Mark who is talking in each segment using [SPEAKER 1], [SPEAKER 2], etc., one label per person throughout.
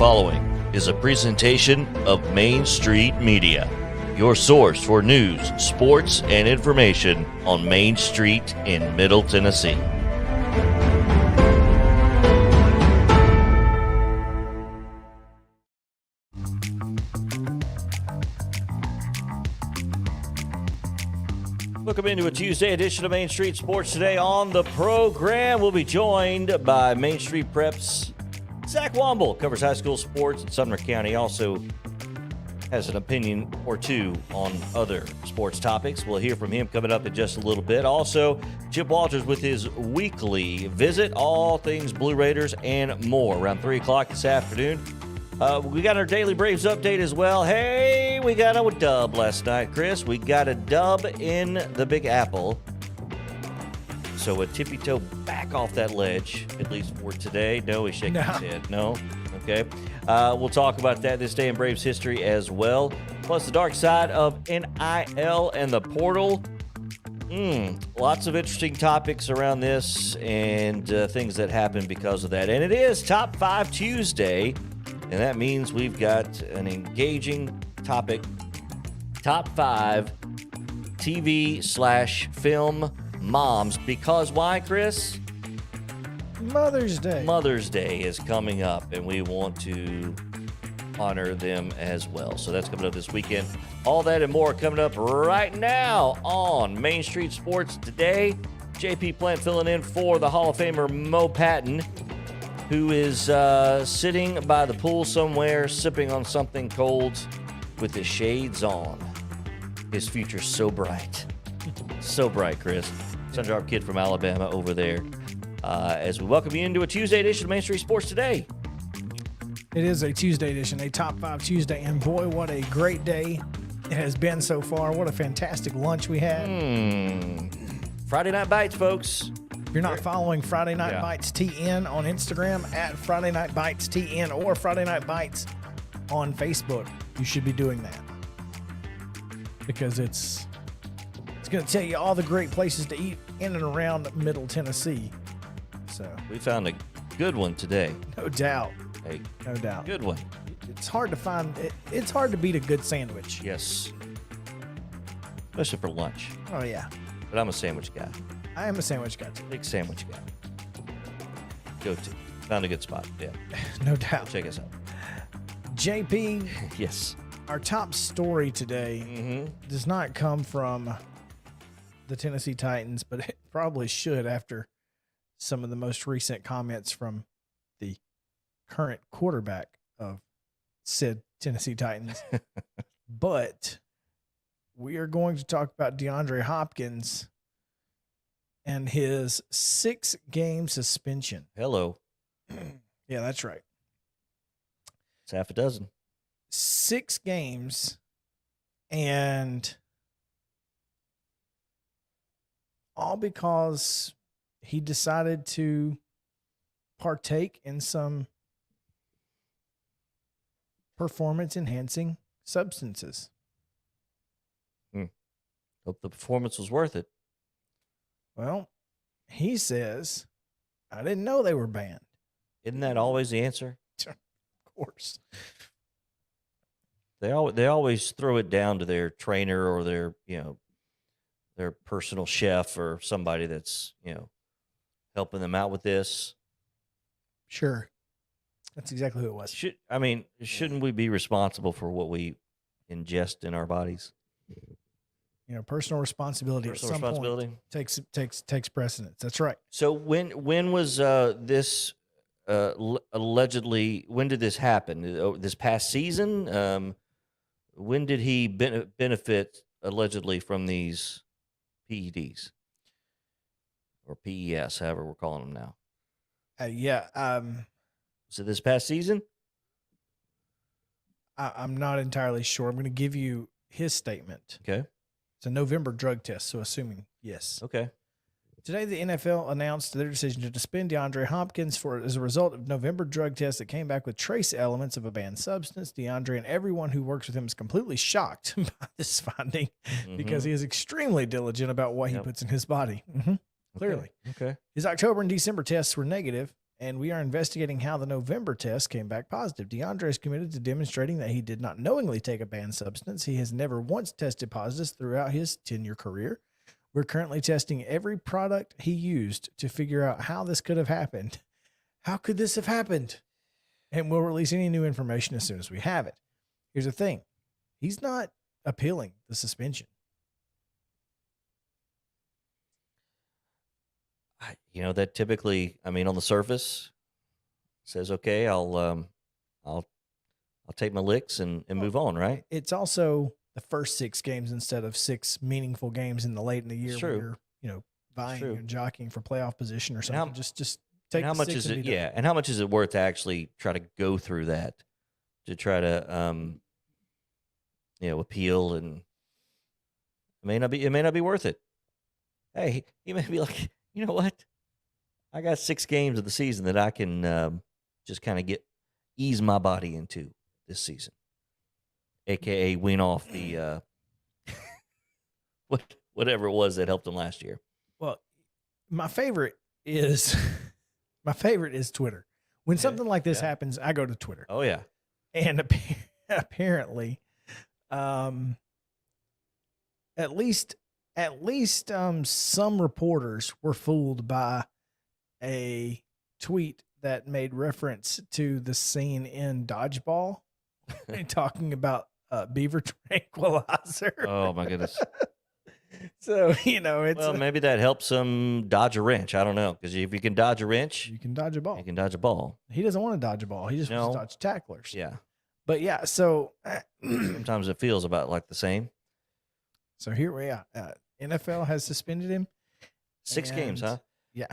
[SPEAKER 1] following is a presentation of Main Street Media, your source for news, sports, and information on Main Street in Middle Tennessee. Welcome into a Tuesday edition of Main Street Sports. Today on the program, we'll be joined by Main Street Prep's Zach Womble. Covers high school sports in Sumner County. Also has an opinion or two on other sports topics. We'll hear from him coming up in just a little bit. Also, Chip Walters with his weekly visit, all things Blue Raiders and more, around 3 o'clock this afternoon. We got our Daily Braves update as well. Hey, we got a dub last night, Chris. We got a dub in the Big Apple. So a tippy-toe back off that ledge, at least for today. No, he's shaking his head. No? Okay. We'll talk about that this day in Braves history as well. Plus the dark side of NIL and the portal. Lots of interesting topics around this and things that happen because of that. And it is Top 5 Tuesday. And that means we've got an engaging topic, top 5 TV/film moms. Because why, Chris?
[SPEAKER 2] Mother's Day.
[SPEAKER 1] Mother's Day is coming up, and we want to honor them as well. So that's coming up this weekend. All that and more coming up right now on Main Street Sports Today. JP Plant filling in for the Hall of Famer Mo Patton, who is sitting by the pool somewhere, sipping on something cold with his shades on. His future's so bright. So bright, Chris. Sun-Drop Kid from Alabama over there. As we welcome you into a Tuesday edition of Main Street Sports Today.
[SPEAKER 2] It is a Tuesday edition, a Top 5 Tuesday, and boy, what a great day it has been so far. What a fantastic lunch we had.
[SPEAKER 1] Friday Night Bites, folks.
[SPEAKER 2] If you're not following Friday Night Bites TN on Instagram, at Friday Night Bites TN, or Friday Night Bites on Facebook, you should be doing that. Because it's going to tell you all the great places to eat in and around Middle Tennessee. So
[SPEAKER 1] we found a good one today.
[SPEAKER 2] No doubt.
[SPEAKER 1] No doubt. Good one.
[SPEAKER 2] It's hard to find. It's hard to beat a good sandwich.
[SPEAKER 1] Yes. Especially for lunch.
[SPEAKER 2] Oh, yeah.
[SPEAKER 1] But I'm a sandwich guy.
[SPEAKER 2] I am a sandwich guy, too.
[SPEAKER 1] Big sandwich guy. Go to. Found a good spot. Yeah.
[SPEAKER 2] No doubt.
[SPEAKER 1] Check us out.
[SPEAKER 2] JP.
[SPEAKER 1] Yes.
[SPEAKER 2] Our top story today does not come from the Tennessee Titans, but it probably should after some of the most recent comments from the current quarterback of said Tennessee Titans. But we are going to talk about DeAndre Hopkins and his 6-game suspension.
[SPEAKER 1] Hello.
[SPEAKER 2] Yeah, that's right.
[SPEAKER 1] It's half a dozen.
[SPEAKER 2] 6 games, and all because he decided to partake in some performance-enhancing substances.
[SPEAKER 1] Hope the performance was worth it.
[SPEAKER 2] Well, he says, I didn't know they were banned.
[SPEAKER 1] Isn't that always the answer?
[SPEAKER 2] Of course.
[SPEAKER 1] They always throw it down to their trainer or their personal chef or somebody that's, helping them out with this.
[SPEAKER 2] Sure. That's exactly who it was.
[SPEAKER 1] Shouldn't we be responsible for what we ingest in our bodies?
[SPEAKER 2] Personal responsibility at some point takes precedence. That's right.
[SPEAKER 1] So when was this allegedly? When did this happen? This past season? When did he benefit allegedly from these PEDs or PES, however we're calling them now? Was it this past season?
[SPEAKER 2] I'm not entirely sure. I'm going to give you his statement.
[SPEAKER 1] Okay.
[SPEAKER 2] It's a November drug test, so assuming yes.
[SPEAKER 1] Okay.
[SPEAKER 2] Today, the NFL announced their decision to suspend DeAndre Hopkins as a result of November drug tests that came back with trace elements of a banned substance. DeAndre and everyone who works with him is completely shocked by this finding because he is extremely diligent about what he puts in his body. Clearly.
[SPEAKER 1] Okay.
[SPEAKER 2] His October and December tests were negative. and we are investigating how the November test came back positive. DeAndre is committed to demonstrating that he did not knowingly take a banned substance. He has never once tested positive throughout his 10-year career. We're currently testing every product he used to figure out how this could have happened. How could this have happened? And we'll release any new information as soon as we have it. Here's the thing. He's not appealing the suspension.
[SPEAKER 1] That typically, on the surface says, okay, I'll take my licks and move on, right?
[SPEAKER 2] It's also the first 6 games instead of 6 meaningful games in the late in the year where you're, vying and jockeying for playoff position or something. Just take
[SPEAKER 1] how much is it? Yeah. And how much is it worth to actually try to go through that to try to, appeal? And it may not be worth it. Hey, he may be like, you know what? I got 6 games of the season that I can just kind of ease my body into this season, aka wean off the whatever it was that helped him last year.
[SPEAKER 2] Well, my favorite is Twitter. When something like this happens, I go to Twitter.
[SPEAKER 1] Oh yeah,
[SPEAKER 2] and apparently, at least some reporters were fooled by a tweet that made reference to the scene in Dodgeball and talking about beaver tranquilizer.
[SPEAKER 1] Oh my goodness.
[SPEAKER 2] So, it's
[SPEAKER 1] maybe that helps him dodge a wrench. I don't know. Because if you can dodge a wrench,
[SPEAKER 2] you can dodge a ball.
[SPEAKER 1] You can dodge a ball.
[SPEAKER 2] He doesn't want to dodge a ball. He just wants to dodge tacklers.
[SPEAKER 1] Yeah.
[SPEAKER 2] But yeah, so
[SPEAKER 1] sometimes it feels about like the same.
[SPEAKER 2] So here we are. NFL has suspended him.
[SPEAKER 1] 6 games, huh?
[SPEAKER 2] Yeah.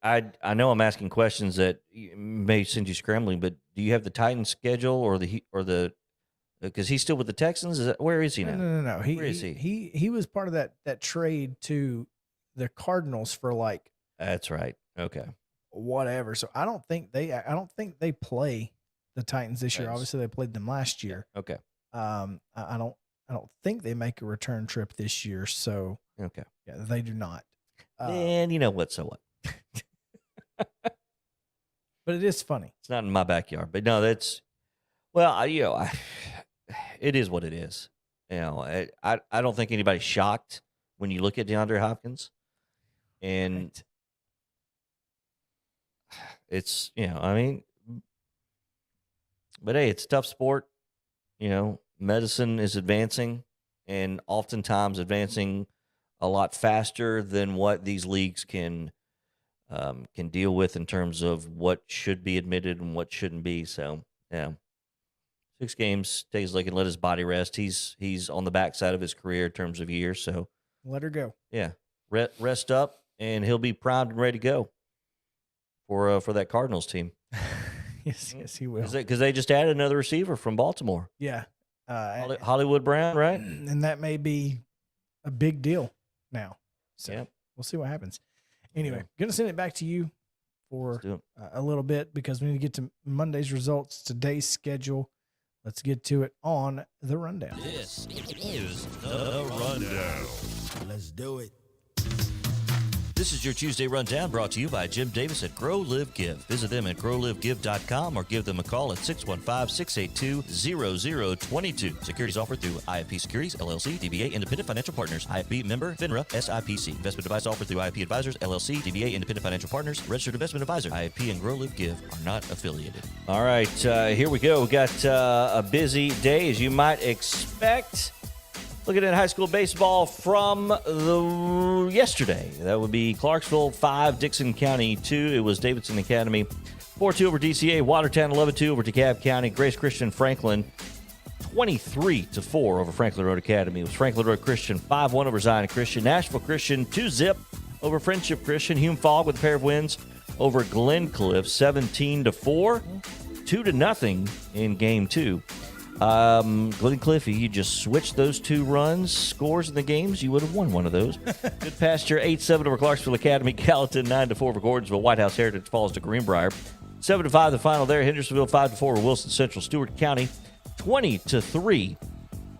[SPEAKER 1] I know I'm asking questions that may send you scrambling, but do you have the Titans schedule or the because he's still with the Texans? Where is he now?
[SPEAKER 2] No.
[SPEAKER 1] Where is he?
[SPEAKER 2] He was part of that trade to the Cardinals for like.
[SPEAKER 1] That's right. Okay.
[SPEAKER 2] Whatever. So I don't think they play the Titans this year. Obviously, they played them last year.
[SPEAKER 1] Okay.
[SPEAKER 2] I don't think they make a return trip this year. So
[SPEAKER 1] okay.
[SPEAKER 2] Yeah, they do not.
[SPEAKER 1] And you know what? So what?
[SPEAKER 2] But it is funny.
[SPEAKER 1] It's not in my backyard, but no, that's it is what it is. I don't think anybody's shocked when you look at DeAndre Hopkins, and it's but hey, it's a tough sport. Medicine is advancing, and oftentimes advancing a lot faster than what these leagues can deal with in terms of what should be admitted and what shouldn't be. So, yeah, 6 games, takes like and let his body rest. He's on the backside of his career in terms of years. So
[SPEAKER 2] let her go.
[SPEAKER 1] Yeah, rest up, and he'll be primed and ready to go for that Cardinals team.
[SPEAKER 2] Yes, he will.
[SPEAKER 1] Because they just added another receiver from Baltimore.
[SPEAKER 2] Yeah,
[SPEAKER 1] Hollywood Brown, right?
[SPEAKER 2] And that may be a big deal now. So we'll see what happens. Anyway, going to send it back to you for a little bit because we need to get to Monday's results, today's schedule. Let's get to it on the rundown.
[SPEAKER 3] This is the rundown. Let's do it.
[SPEAKER 1] This is your Tuesday Rundown brought to you by Jim Davis at Grow Live Give. Visit them at growlivegive.com or give them a call at 615-682-0022. Securities offered through IFP Securities, LLC, DBA Independent Financial Partners, IFP member, FINRA, SIPC. Investment advice offered through IFP Advisors, LLC, DBA Independent Financial Partners, Registered Investment Advisor. IFP and Grow Live Give are not affiliated. All right, here we go. We got a busy day, as you might expect. Looking at high school baseball from yesterday. That would be Clarksville 5, Dixon County 2. It was Davidson Academy 4-2 over DCA, Watertown 11-2 over DeKalb County, Grace Christian Franklin 23-4 over Franklin Road Academy. It was Franklin Road Christian 5-1 over Zion Christian, Nashville Christian 2-0 over Friendship Christian, Hume Fogg with a pair of wins over Glencliff 17-4, 2-0 in game 2. Glencliff, you just switched those 2 runs, scores in the games, you would have won one of those. Good Pasture, 8-7 over Clarksville Academy. Gallatin, 9-4 over Gordonsville. White House Heritage falls to Greenbrier. 7-5 the final there. Hendersonville, 5-4 over Wilson Central. Stewart County, 20-3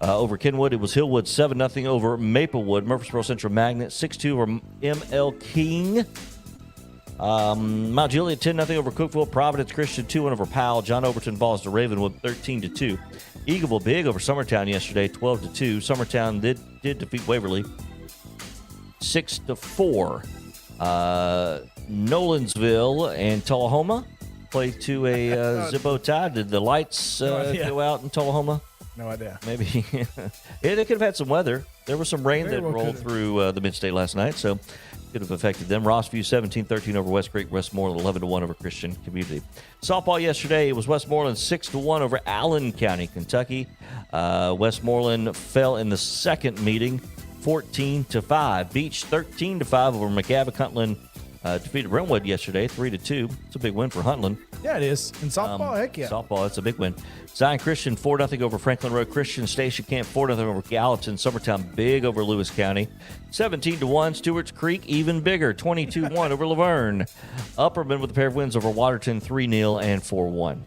[SPEAKER 1] over Kenwood. It was Hillwood, 7-0 over Maplewood. Murfreesboro Central Magnet, 6-2 over ML King. Mount Juliet 10-0 over Cookeville. Providence Christian 2-1 over Powell. John Overton falls to Ravenwood 13-2. Eagleville big over Summertown yesterday 12-2. Summertown did defeat Waverly 6-4. Nolensville and Tullahoma played to a Zippo tie. Did the lights go out in Tullahoma?
[SPEAKER 2] No idea.
[SPEAKER 1] Maybe. Yeah, they could have had some weather. There was some rain that rolled through the Mid-State last night, so could have affected them. Rossview 17-13 over West Creek. Westmoreland 11-1 over Christian Community. Softball yesterday, it was Westmoreland 6-1 over Allen County, Kentucky. Westmoreland fell in the second meeting 14-5. Beach 13-5 over McGavock-Huntland. Defeated Brentwood yesterday 3-2. It's a big win for Huntland.
[SPEAKER 2] Yeah, it is. And softball, heck yeah.
[SPEAKER 1] Softball, it's a big win. Zion Christian 4-0 over Franklin Road Christian. Station Camp 4-0 over Gallatin. Summertown big over Lewis County. 17-1. Stewart's Creek even bigger. 22-1 over Laverne. Upperman with a pair of wins over Waterton 3-0 and 4-1.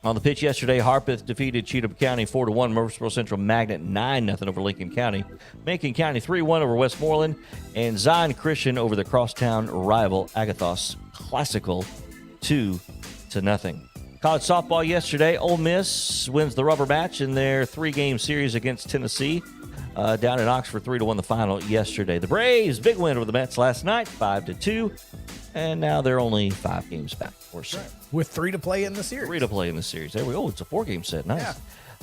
[SPEAKER 1] On the pitch yesterday, Harpeth defeated Cheatham County 4-1. Murfreesboro Central Magnet 9-0 over Lincoln County. Macon County 3-1 over Westmoreland. And Zion Christian over the crosstown rival Agathos Classical 2-0. College softball yesterday, Ole Miss wins the rubber match in their 3-game series against Tennessee. Down in Oxford, 3-1 the final yesterday. The Braves, big win over the Mets last night, 5-2. And now they're only 5 games back, of course.
[SPEAKER 2] Right. With 3 to play in the series.
[SPEAKER 1] 3 to play in the series. There we go. It's a 4-game set. Nice.
[SPEAKER 2] Yeah.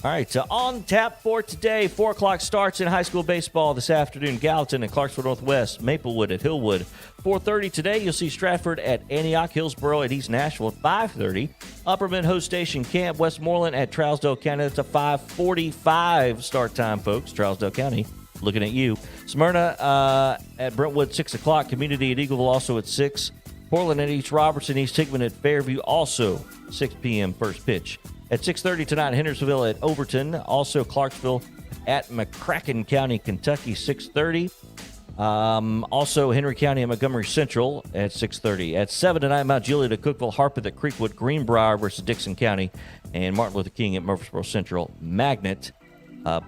[SPEAKER 1] All right, on tap for today, 4 o'clock starts in high school baseball this afternoon. Gallatin and Clarksville Northwest, Maplewood at Hillwood. 4:30 today, you'll see Stratford at Antioch, Hillsboro at East Nashville at 5:30. Upperman host Station Camp, Westmoreland at Trousdale County. That's a 5:45 start time, folks. Trousdale County looking at you. Smyrna at Brentwood, 6 o'clock. Community at Eagleville also at 6. Portland at East Robertson, East Hickman at Fairview, also 6 p.m. first pitch. At 6:30 tonight, Hendersonville at Overton. Also Clarksville at McCracken County, Kentucky, 6:30. Also Henry County and Montgomery Central at 6:30. At 7 tonight, Mount Juliet at Cookeville, Harpeth at Creekwood, Greenbrier versus Dixon County, and Martin Luther King at Murfreesboro Central. Magnet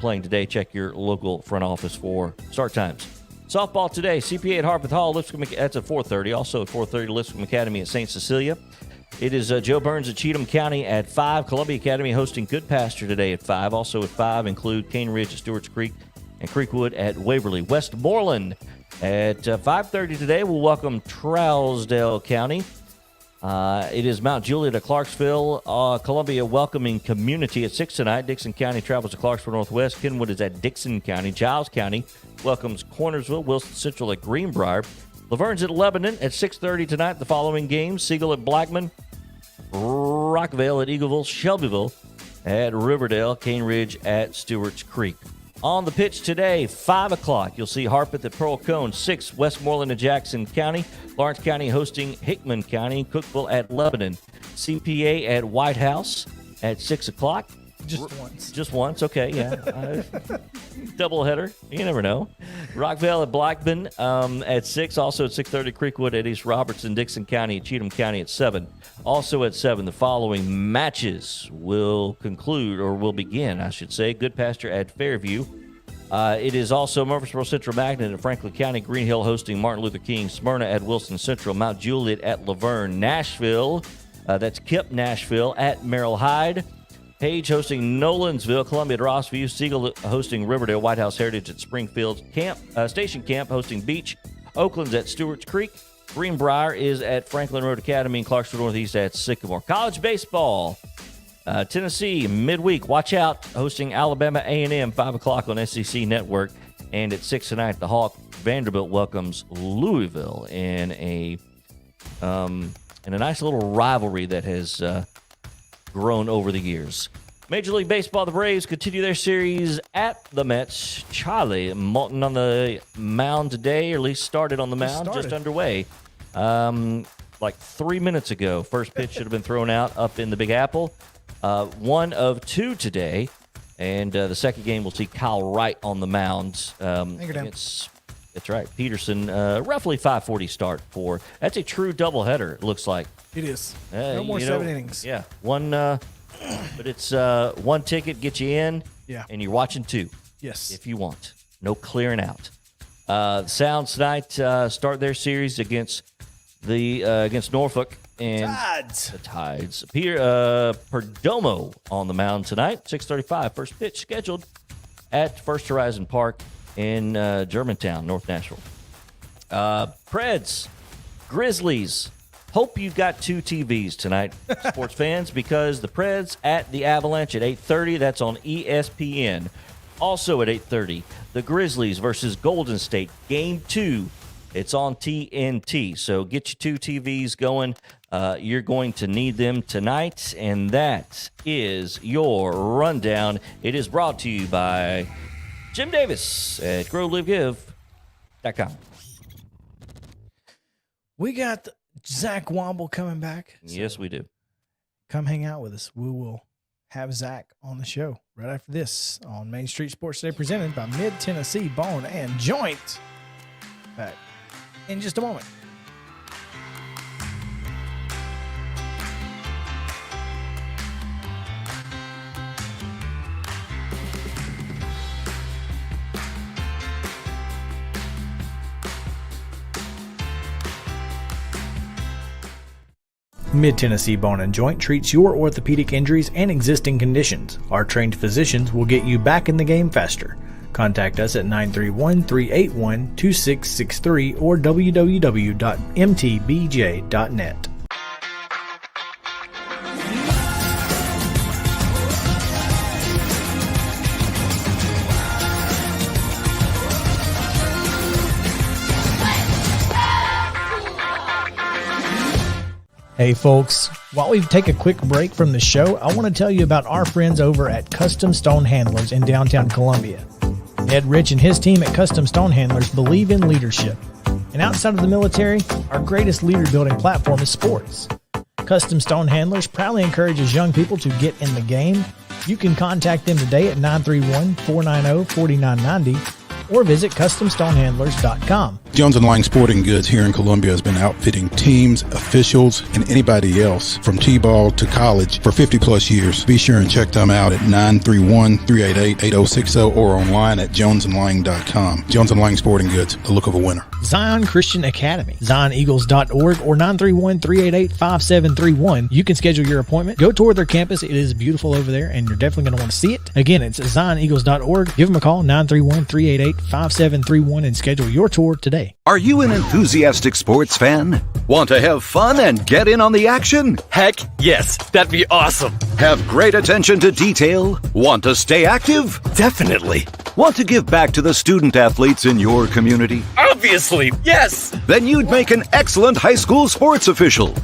[SPEAKER 1] playing today. Check your local front office for start times. Softball today, CPA at Harpeth Hall. Lipscomb, that's at 4:30. Also at 4:30, Lipscomb Academy at St. Cecilia. It is Joe Burns at Cheatham County at 5. Columbia Academy hosting Good Pasture today at 5. Also at 5 include Cane Ridge at Stewart's Creek and Creekwood at Waverly. Westmoreland at 5:30 today will welcome Trousdale County. It is Mount Juliet at Clarksville. Columbia welcoming Community at 6 tonight. Dixon County travels to Clarksville Northwest. Kenwood is at Dixon County. Giles County welcomes Cornersville. Wilson Central at Greenbrier. Laverne's at Lebanon at 6:30 tonight. The following games: Siegel at Blackman, Rockvale at Eagleville, Shelbyville at Riverdale, Cane Ridge at Stewart's Creek. On the pitch today, 5 o'clock, you'll see Harpeth at Pearl Cone. 6, Westmoreland at Jackson County. Lawrence County hosting Hickman County. Cookeville at Lebanon. CPA at White House at 6 o'clock.
[SPEAKER 2] Just once.
[SPEAKER 1] Just once, okay, yeah. Doubleheader, you never know. Rockvale at Blackman at 6. Also at 6:30, Creekwood at East Robertson, Dixon County at Cheatham County at 7. Also at 7, the following matches will conclude, or will begin, I should say. Good Pasture at Fairview. It is also Murfreesboro Central Magnet at Franklin County. Green Hill hosting Martin Luther King. Smyrna at Wilson Central. Mount Juliet at Laverne. Nashville, that's Kip Nashville at Merrill Hyde. Page hosting Nolensville. Columbia at Rossview. Siegel hosting Riverdale. White House Heritage at Springfield. Station Camp hosting Beach. Oakland's at Stewart's Creek. Greenbrier is at Franklin Road Academy. And Clarksville Northeast at Sycamore. College baseball. Tennessee midweek. Watch out. Hosting Alabama A&M 5 o'clock on SEC Network. And at 6 tonight, the Hawk Vanderbilt welcomes Louisville in a nice little rivalry that has grown over the years. Major League Baseball, the Braves continue their series at the Mets. Charlie Moulton on the mound today, or at least started on the mound, just underway. Like 3 minutes ago, first pitch should have been thrown out up in the Big Apple. 1 of 2 today, and the second game we'll see Kyle Wright on the mound. That's right, Peterson, roughly 5:40 start for. That's a true doubleheader, it looks like.
[SPEAKER 2] It is. No more 7 innings.
[SPEAKER 1] Yeah, one, but it's one ticket, get you in, and you're watching 2.
[SPEAKER 2] Yes.
[SPEAKER 1] If you want. No clearing out. Sounds tonight start their series against against Norfolk and
[SPEAKER 2] Tides.
[SPEAKER 1] the Tides. Perdomo on the mound tonight, 6:35. First pitch scheduled at First Horizon Park in Germantown, North Nashville. Preds, Grizzlies. Hope you've got 2 TVs tonight, sports fans, because the Preds at the Avalanche at 8:30. That's on ESPN. Also at 8:30, the Grizzlies versus Golden State, Game 2. It's on TNT. So get your 2 TVs going. You're going to need them tonight. And that is your rundown. It is brought to you by Jim Davis at GrowLiveGive.com.
[SPEAKER 2] We got Zach Womble coming back.
[SPEAKER 1] Yes, we do.
[SPEAKER 2] Come hang out with us. We will have Zach on the show right after this on Main Street Sports Today, presented by Mid-Tennessee Bone and Joint. Back in just a moment. Mid-Tennessee Bone and Joint treats your orthopedic injuries and existing conditions. Our trained physicians will get you back in the game faster. Contact us at 931-381-2663 or www.mtbj.net. Hey folks, while we take a quick break from the show, I want to tell you about our friends over at Custom Stone Handlers in downtown Columbia. Ed Rich and his team at Custom Stone Handlers believe in leadership. And outside of the military, our greatest leader building platform is sports. Custom Stone Handlers proudly encourages young people to get in the game. You can contact them today at 931-490-4990 or visit CustomStonehandlers.com.
[SPEAKER 4] Jones & Lang Sporting Goods here in Columbia has been outfitting teams, officials, and anybody else from T-ball to college for 50-plus years. Be sure and check them out at 931-388-8060 or online at jonesandlang.com. Jones & Lang Sporting Goods, the look of a winner.
[SPEAKER 2] Zion Christian Academy, ZionEagles.org or 931-388-5731. You can schedule your appointment. Go tour their campus. It is beautiful over there, and you're definitely going to want to see it. Again, it's ZionEagles.org. Give them a call, 931-388-5731, and schedule your tour today.
[SPEAKER 5] Are you an enthusiastic sports fan? Want to have fun and get in on the action?
[SPEAKER 6] Heck, yes, that'd be awesome.
[SPEAKER 5] Have great attention to detail? Want to stay active?
[SPEAKER 6] Definitely.
[SPEAKER 5] Want to give back to the student athletes in your community?
[SPEAKER 6] Obviously, yes.
[SPEAKER 5] Then you'd make an excellent high school sports official.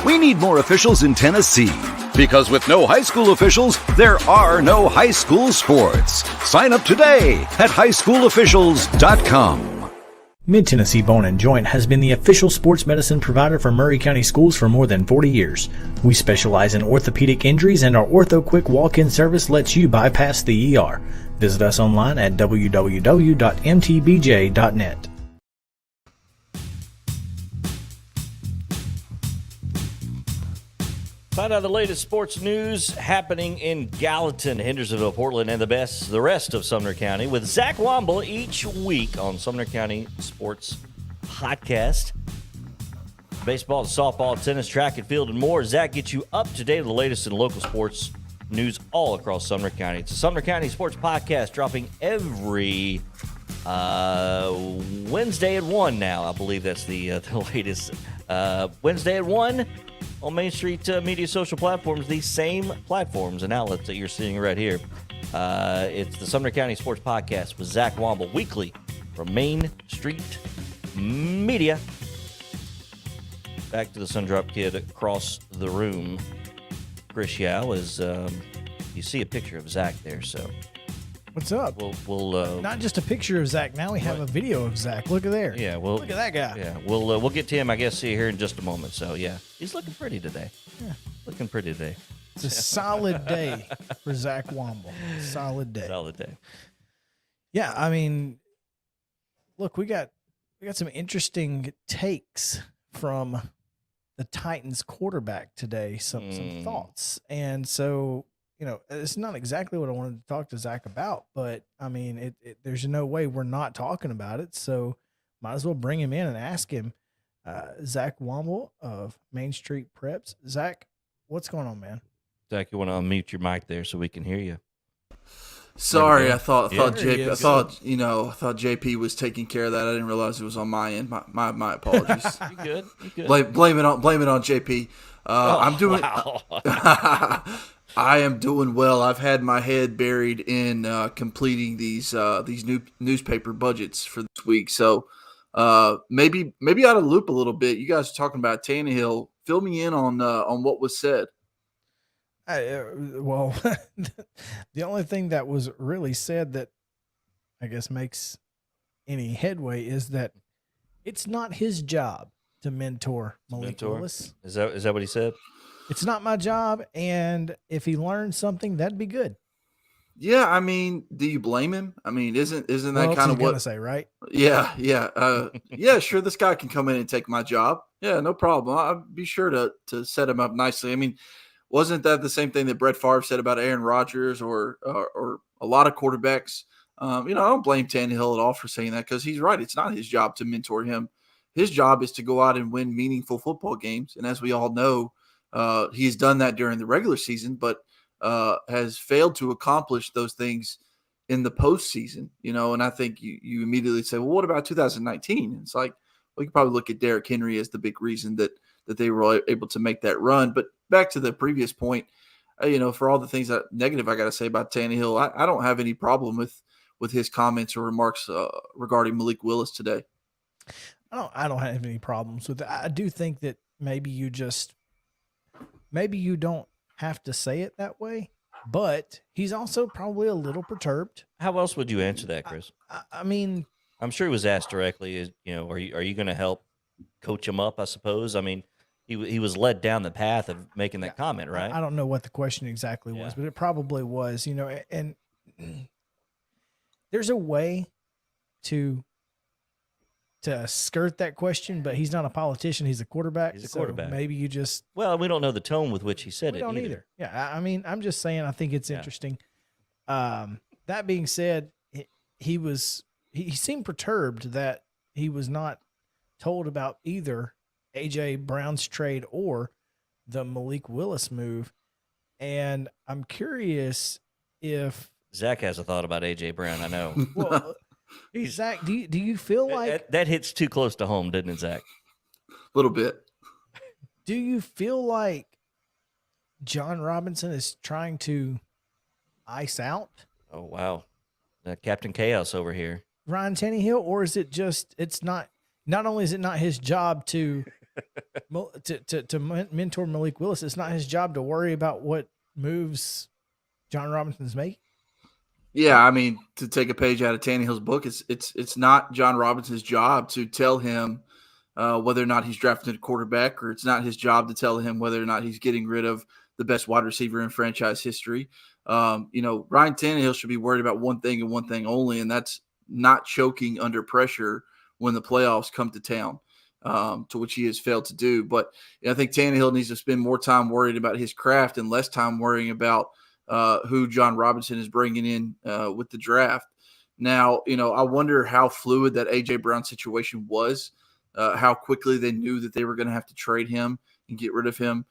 [SPEAKER 5] We need more officials in Tennessee, because with no high school officials, there are no high school sports. Sign up today at highschoolofficials.com.
[SPEAKER 2] Mid-Tennessee Bone and Joint has been the official sports medicine provider for Murray County Schools for more than 40 years. We specialize in orthopedic injuries, and our Ortho Quick walk-in service lets you bypass the ER. Visit us online at www.mtbj.net.
[SPEAKER 1] Find out the latest sports news happening in Gallatin, Hendersonville, Portland, and the rest of Sumner County with Zach Womble each week on Sumner County Sports Podcast. Baseball, softball, tennis, track and field, and more. Zach gets you up to date with the latest in local sports news all across Sumner County. It's a Sumner County Sports Podcast dropping every Wednesday at 1 now. I believe that's the latest. Wednesday at 1 on Main Street Media social platforms, these same platforms and outlets that you're seeing right here. It's the Sumner County Sports Podcast with Zach Womble, weekly from Main Street Media. Back to the Sundrop Kid across the room. Chris Yao is, you see a picture of Zach there, so.
[SPEAKER 2] What's up?
[SPEAKER 1] We'll
[SPEAKER 2] not just a picture of Zach. Now we have a video of Zach. Look at there.
[SPEAKER 1] Yeah,
[SPEAKER 2] look at that guy.
[SPEAKER 1] Yeah, we'll get to him, I guess, here in just a moment. So yeah, he's looking pretty today.
[SPEAKER 2] Yeah,
[SPEAKER 1] looking pretty today.
[SPEAKER 2] It's a solid day for Zach Womble. Solid day.
[SPEAKER 1] Solid day.
[SPEAKER 2] Yeah, I mean, look, we got some interesting takes from the Titans quarterback today. Some thoughts, and so. You know, it's not exactly what I wanted to talk to Zach about, but I mean, there's no way we're not talking about it. So might as well bring him in and ask him. Zach Womble of Main Street Preps. Zach, what's going on, man?
[SPEAKER 1] Zach, you want to unmute your mic there so we can hear you?
[SPEAKER 7] Sorry,
[SPEAKER 1] go.
[SPEAKER 7] I thought
[SPEAKER 1] Yeah.
[SPEAKER 2] There he
[SPEAKER 7] JP, I
[SPEAKER 2] is.
[SPEAKER 7] thought JP was taking care of that. I didn't realize it was on my end. My apologies.
[SPEAKER 1] You good? You good?
[SPEAKER 7] blame it on JP. I'm doing.
[SPEAKER 1] Wow.
[SPEAKER 7] I am doing well. I've had my head buried in completing these new newspaper budgets for this week. So maybe out of the loop a little bit. You guys are talking about Tannehill. Fill me in on what was said.
[SPEAKER 2] Well, the only thing that was really said that I guess makes any headway is that it's not his job to mentor Malik Willis.
[SPEAKER 1] Is that what he said?
[SPEAKER 2] It's not my job, and if he learns something, that'd be good.
[SPEAKER 7] Yeah, I mean, do you blame him? I mean, isn't that
[SPEAKER 2] What
[SPEAKER 7] kind
[SPEAKER 2] else
[SPEAKER 7] of
[SPEAKER 2] he's gonna
[SPEAKER 7] what?
[SPEAKER 2] say, right?
[SPEAKER 7] Yeah. Yeah, sure, this guy can come in and take my job. Yeah, no problem. I'll be sure to set him up nicely. I mean, wasn't that the same thing that Brett Favre said about Aaron Rodgers or a lot of quarterbacks? I don't blame Tannehill at all for saying that because he's right. It's not his job to mentor him. His job is to go out and win meaningful football games. And as we all know, he's done that during the regular season, but has failed to accomplish those things in the postseason, and I think you immediately say, well, what about 2019? And it's like, well, you can probably look at Derrick Henry as the big reason that they were able to make that run. But back to the previous point, for all the things that negative I got to say about Tannehill, I don't have any problem with his comments or remarks regarding Malik Willis today.
[SPEAKER 2] I don't have any problems with it. I do think that maybe you don't have to say it that way, but he's also probably a little perturbed.
[SPEAKER 1] How else would you answer that, Chris?
[SPEAKER 2] I mean,
[SPEAKER 1] I'm sure he was asked directly. Are you going to help coach him up? I suppose. I mean, he was led down the path of making that comment, right?
[SPEAKER 2] I don't know what the question exactly was, but it probably was. And there's a way to skirt that question, but he's not a politician. He's a quarterback.
[SPEAKER 1] He's a quarterback.
[SPEAKER 2] So maybe you just
[SPEAKER 1] Well, we don't know the tone with which he said
[SPEAKER 2] we
[SPEAKER 1] it.
[SPEAKER 2] don't either. Yeah, I mean, I'm just saying. I think it's interesting. That being said, he seemed perturbed that he was not told about either AJ Brown's trade or the Malik Willis move, and I'm curious if
[SPEAKER 1] Zach has a thought about AJ Brown. I know.
[SPEAKER 2] well, Zach, do you feel like
[SPEAKER 1] that hits too close to home, didn't it, Zach?
[SPEAKER 7] A little bit.
[SPEAKER 2] do you feel like John Robinson is trying to ice out
[SPEAKER 1] Oh wow, Captain Chaos over here.
[SPEAKER 2] Ryan Tannehill, or is it just it's not only is it not his job to mentor Malik Willis, it's not his job to worry about what moves John Robinson's making?
[SPEAKER 7] Yeah, I mean, to take a page out of Tannehill's book, it's not John Robinson's job to tell him whether or not he's drafting a quarterback, or it's not his job to tell him whether or not he's getting rid of the best wide receiver in franchise history. Ryan Tannehill should be worried about one thing and one thing only, and that's not choking under pressure when the playoffs come to town, to which he has failed to do. But I think Tannehill needs to spend more time worried about his craft and less time worrying about who John Robinson is bringing in with the draft. Now, I wonder how fluid that A.J. Brown situation was, how quickly they knew that they were going to have to trade him and get rid of him.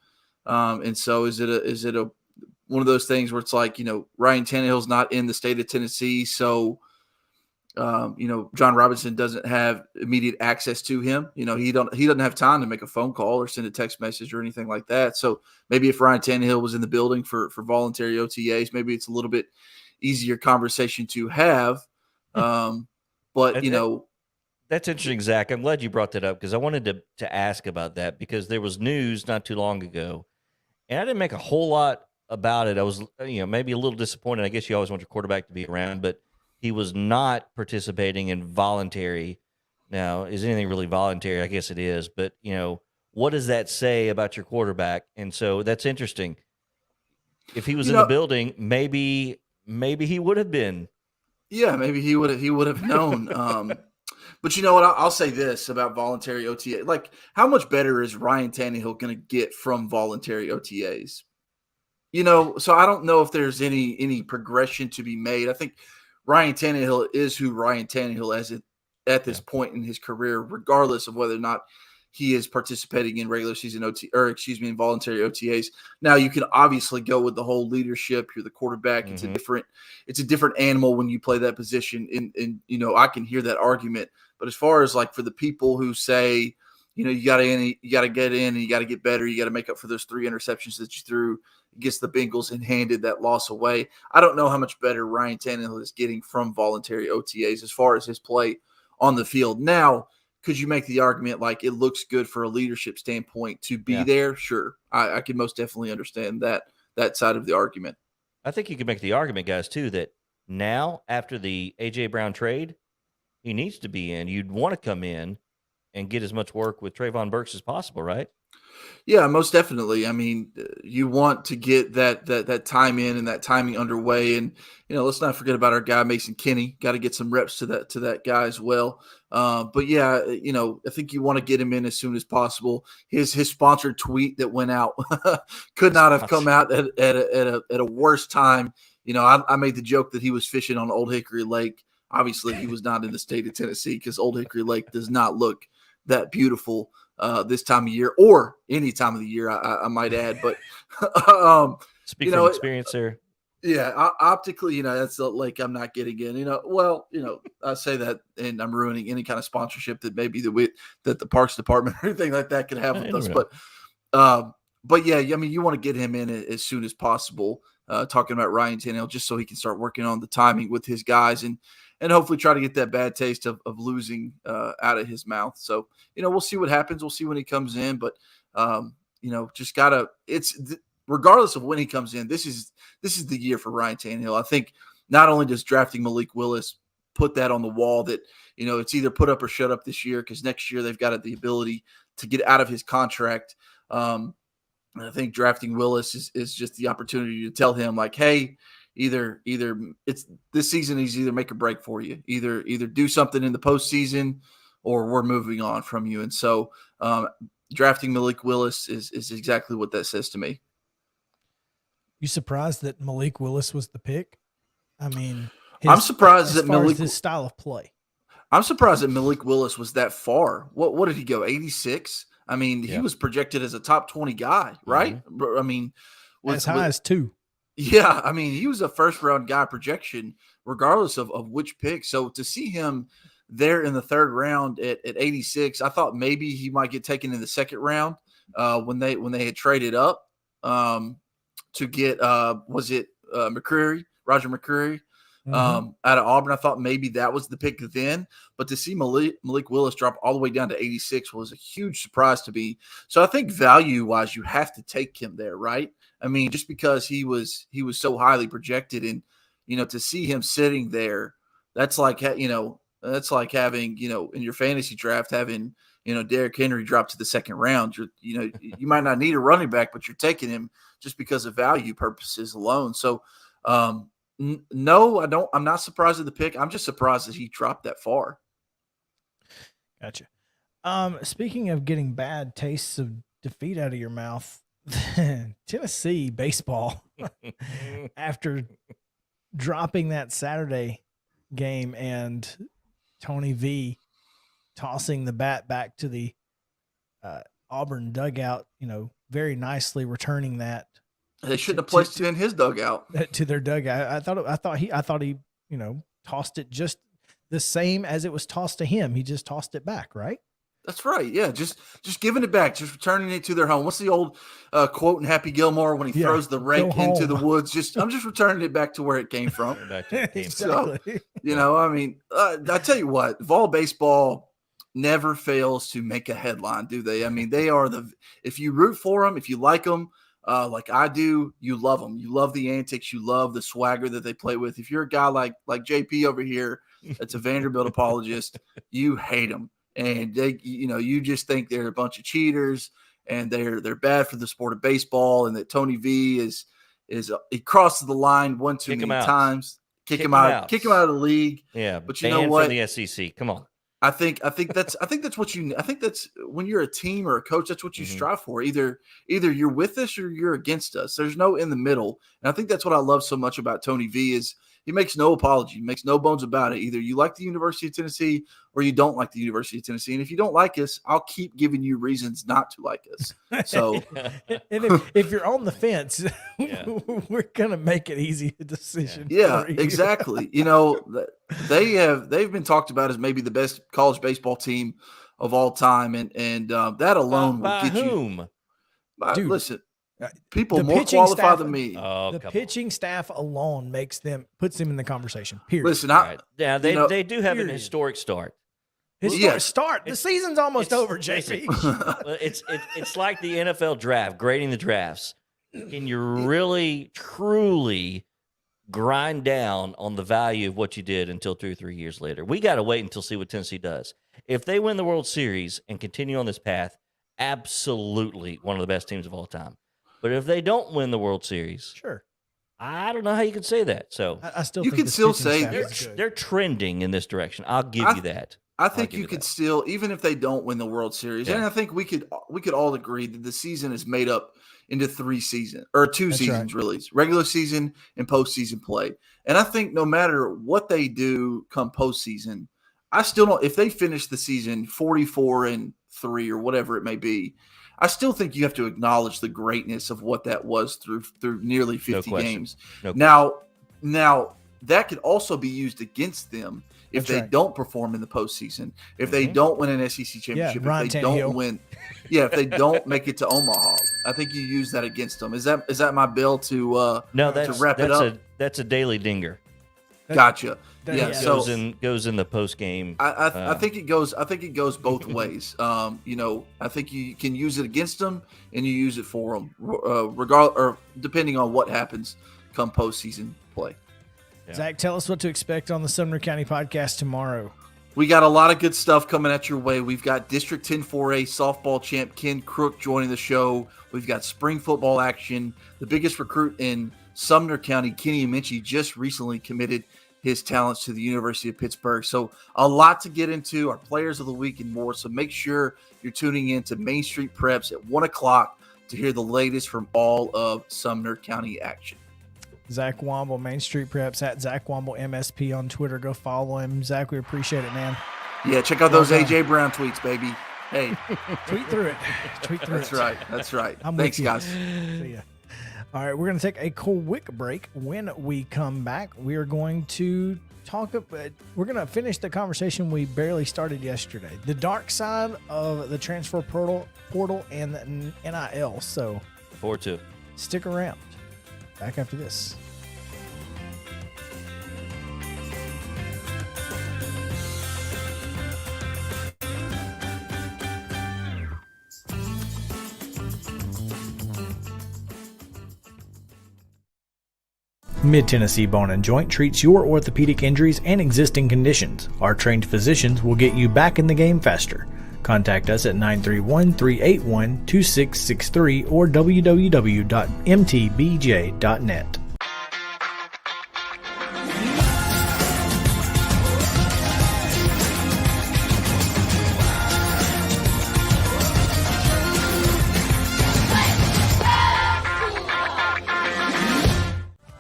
[SPEAKER 7] And so is it a one of those things where it's like, Ryan Tannehill's not in the state of Tennessee, so John Robinson doesn't have immediate access to him. He doesn't have time to make a phone call or send a text message or anything like that. So maybe if Ryan Tannehill was in the building for voluntary OTAs, maybe it's a little bit easier conversation to have. But
[SPEAKER 1] That's interesting, Zach. I'm glad you brought that up because I wanted to ask about that because there was news not too long ago, and I didn't make a whole lot about it. I was, maybe a little disappointed. I guess you always want your quarterback to be around, but he was not participating in voluntary. Now, is anything really voluntary? I guess it is, but what does that say about your quarterback? And so that's interesting. If he was in the building, maybe he would have been.
[SPEAKER 7] Yeah, maybe he would have known. But you know what? I'll say this about voluntary OTA. Like, how much better is Ryan Tannehill going to get from voluntary OTAs? So I don't know if there's any progression to be made. I think Ryan Tannehill is who Ryan Tannehill is at this point in his career, regardless of whether or not he is participating in regular season in voluntary OTAs. Now you can obviously go with the whole leadership. You're the quarterback. It's a different animal when you play that position. And I can hear that argument. But as far as like for the people who say, you got to get in and you got to get better. You got to make up for those 3 interceptions that you threw against the Bengals and handed that loss away. I don't know how much better Ryan Tannehill is getting from voluntary OTAs as far as his play on the field. Now, could you make the argument like it looks good for a leadership standpoint to be there? Sure. I can most definitely understand that side of the argument.
[SPEAKER 1] I think you can make the argument, guys, too, that now after the A.J. Brown trade, he needs to be in. You'd want to come in and get as much work with Trayvon Burks as possible, right?
[SPEAKER 7] Yeah, most definitely. I mean, you want to get that time in and that timing underway, and let's not forget about our guy Mason Kinney. Got to get some reps to that guy as well. But yeah, I think you want to get him in as soon as possible. His sponsored tweet that went out could not have come out at a worse time. I made the joke that he was fishing on Old Hickory Lake. Obviously, he was not in the state of Tennessee because Old Hickory Lake does not look that beautiful this time of year or any time of the year, I might add. But
[SPEAKER 1] speak from experience there.
[SPEAKER 7] Yeah, optically, that's the lake I'm not getting in. I say that and I'm ruining any kind of sponsorship that maybe that the Parks Department or anything like that could have with us. But yeah, I mean, you want to get him in as soon as possible. Talking about Ryan Tannehill, just so he can start working on the timing with his guys and hopefully try to get that bad taste of losing out of his mouth. So, we'll see what happens. We'll see when he comes in, but just gotta. Regardless of when he comes in, this is the year for Ryan Tannehill. I think not only does drafting Malik Willis put that on the wall that it's either put up or shut up this year because next year they've got the ability to get out of his contract. I think drafting Willis is just the opportunity to tell him like, hey, either it's this season is either make or break for you. Either do something in the postseason or we're moving on from you. And so drafting Malik Willis is exactly what that says to me.
[SPEAKER 2] You surprised that Malik Willis was the pick? I mean,
[SPEAKER 7] I'm surprised that Malik
[SPEAKER 2] his style of play.
[SPEAKER 7] I'm surprised that Malik Willis was that far. What did he go? 86? I mean, he was projected as a top 20 guy, right? Mm-hmm. I mean,
[SPEAKER 2] as high as 2.
[SPEAKER 7] Yeah, I mean, he was a first-round guy projection, regardless of which pick. So to see him there in the 3rd round at 86, I thought maybe he might get taken in the 2nd round when they had traded up to get was it Roger McCreary out of Auburn. I thought maybe that was the pick then, but to see Malik Willis drop all the way down to 86 was a huge surprise to me. So I think value-wise, you have to take him there, right? I mean, just because he was so highly projected, and to see him sitting there, that's like having in your fantasy draft having Derrick Henry drop to the 2nd round. You might not need a running back, but you're taking him just because of value purposes alone. So no, I don't. I'm not surprised at the pick. I'm just surprised that he dropped that far.
[SPEAKER 2] Gotcha. Speaking of getting bad tastes of defeat out of your mouth, Tennessee baseball, after dropping that Saturday game and Tony V tossing the bat back to the Auburn dugout, very nicely returning that.
[SPEAKER 7] They shouldn't have placed it in his dugout.
[SPEAKER 2] To their dugout. I thought he tossed it just the same as it was tossed to him. He just tossed it back, right?
[SPEAKER 7] That's right. Yeah, just giving it back, just returning it to their home. What's the old quote in Happy Gilmore when he throws the rake into the woods? I'm just returning it back to where it came from.
[SPEAKER 2] Exactly.
[SPEAKER 7] So, I mean, I tell you what, Vol baseball never fails to make a headline, do they? I mean, they are if you root for them, if you like them, like I do, you love them. You love the antics. You love the swagger that they play with. If you're a guy like JP over here, that's a Vanderbilt apologist, you hate them. And they, you just think they're a bunch of cheaters and they're bad for the sport of baseball, and that Tony V is he crosses the line one too many times. Kick him out of the league.
[SPEAKER 1] Yeah,
[SPEAKER 7] but you know what?
[SPEAKER 1] From the SEC. Come on.
[SPEAKER 7] I think that's when you're a team or a coach, that's what you strive for. Either you're with us or you're against us. There's no in the middle. And I think that's what I love so much about Tony V is He makes no apology, makes no bones about it. Either you like the University of Tennessee or you don't like the University of Tennessee. And if you don't like us, I'll keep giving you reasons not to like us. So,
[SPEAKER 2] and if you're on the fence, we're gonna make it easy a decision.
[SPEAKER 7] Yeah,
[SPEAKER 2] for you.
[SPEAKER 7] exactly. You know, they've been talked about as maybe the best college baseball team of all time, and that alone will
[SPEAKER 1] by
[SPEAKER 7] get
[SPEAKER 1] whom?
[SPEAKER 7] you.
[SPEAKER 2] Dude,
[SPEAKER 7] Listen, people
[SPEAKER 2] the
[SPEAKER 7] more
[SPEAKER 2] pitching
[SPEAKER 7] qualified
[SPEAKER 2] staff-
[SPEAKER 7] than me.
[SPEAKER 1] Oh,
[SPEAKER 2] the
[SPEAKER 1] come
[SPEAKER 2] pitching staff alone puts them in the conversation. Period.
[SPEAKER 7] Listen,
[SPEAKER 1] on. All right. Yeah,
[SPEAKER 7] you know,
[SPEAKER 1] they do have an
[SPEAKER 2] period.
[SPEAKER 1] historic start.
[SPEAKER 2] Historic start. The season's almost over, JP.
[SPEAKER 1] Well, it's like the NFL draft, grading the drafts. Can you really, truly grind down on the value of what you did until 2 or 3 years later? We got to wait until see what Tennessee does. If they win the World Series and continue on this path, absolutely one of the best teams of all time. But if they don't win the World Series,
[SPEAKER 2] Sure.
[SPEAKER 1] I don't know how you can say that. So
[SPEAKER 2] I still
[SPEAKER 7] You
[SPEAKER 2] think
[SPEAKER 7] can
[SPEAKER 2] this
[SPEAKER 7] still
[SPEAKER 2] pitching
[SPEAKER 7] say
[SPEAKER 2] staff is good.
[SPEAKER 1] they're trending in this direction. I'll give you that.
[SPEAKER 7] I think
[SPEAKER 1] give
[SPEAKER 7] you
[SPEAKER 1] you
[SPEAKER 7] could
[SPEAKER 1] that.
[SPEAKER 7] still, even if they don't win the World Series,
[SPEAKER 1] Yeah.
[SPEAKER 7] and I think we could all agree that the season is made up into 2
[SPEAKER 2] That's
[SPEAKER 7] seasons, really. It's regular season and postseason play. And I think no matter what they do come postseason, I still don't. If they finish the season 44-3 or whatever it may be, I still think you have to acknowledge the greatness of what that was through nearly 50
[SPEAKER 1] question.
[SPEAKER 7] games.
[SPEAKER 1] No
[SPEAKER 7] Now that could also be used against them if
[SPEAKER 2] That's
[SPEAKER 7] they
[SPEAKER 2] right.
[SPEAKER 7] don't perform in the postseason, if they don't win an SEC championship,
[SPEAKER 2] Ryan
[SPEAKER 7] if they
[SPEAKER 2] Tannehill.
[SPEAKER 7] don't win, if they don't make it to Omaha, I think you use that against them. Is that my bill to
[SPEAKER 1] No,
[SPEAKER 7] to wrap it up?
[SPEAKER 1] That's a daily dinger.
[SPEAKER 7] Gotcha.
[SPEAKER 2] That-
[SPEAKER 7] Yeah,
[SPEAKER 2] yeah.
[SPEAKER 7] so
[SPEAKER 1] Goes in the post game.
[SPEAKER 7] I think it goes. I think it goes both ways. I think you can use it against them and you use it for them, depending on what happens come postseason play.
[SPEAKER 2] Zach, tell us what to expect on the Sumner County podcast tomorrow.
[SPEAKER 7] We got a lot of good stuff coming at your way. We've got District 10 4A softball champ Ken Crook joining the show. We've got spring football action. The biggest recruit in Sumner County, Kenny Amenchi, just recently committed his talents to the University of Pittsburgh. So a lot to get into, our players of the week and more. So make sure you're tuning in to Main Street Preps at 1 o'clock to hear the latest from all of Sumner County action.
[SPEAKER 2] Zach Womble, Main Street Preps, at Zach Womble MSP on Twitter. Go follow him. Zach, we appreciate it, man.
[SPEAKER 7] Yeah, check out those
[SPEAKER 2] Well done.
[SPEAKER 7] A.J. Brown tweets, baby. Hey,
[SPEAKER 2] Tweet through it. Tweet through
[SPEAKER 7] that's
[SPEAKER 2] it.
[SPEAKER 7] right. That's right.
[SPEAKER 2] I'm
[SPEAKER 7] Thanks,
[SPEAKER 2] with you.
[SPEAKER 7] guys.
[SPEAKER 2] See ya. All right, we're going to take a quick break. When we come back, we are going to we're going to finish the conversation we barely started yesterday. The dark side of the transfer portal and the NIL. So
[SPEAKER 1] 4-2.
[SPEAKER 2] stick around. Back after this. Mid-Tennessee Bone & Joint treats your orthopedic injuries and existing conditions. Our trained physicians will get you back in the game faster. Contact us at 931-381-2663 or www.mtbj.net.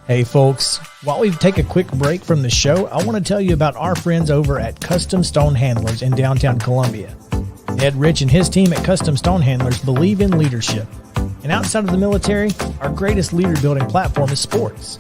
[SPEAKER 2] Hey folks, while we take a quick break from the show, I want to tell you about our friends over at Custom Stone Handlers in downtown Columbia. Ed Rich and his team at Custom Stone Handlers believe in leadership. And outside of the military, our greatest leader building platform is sports.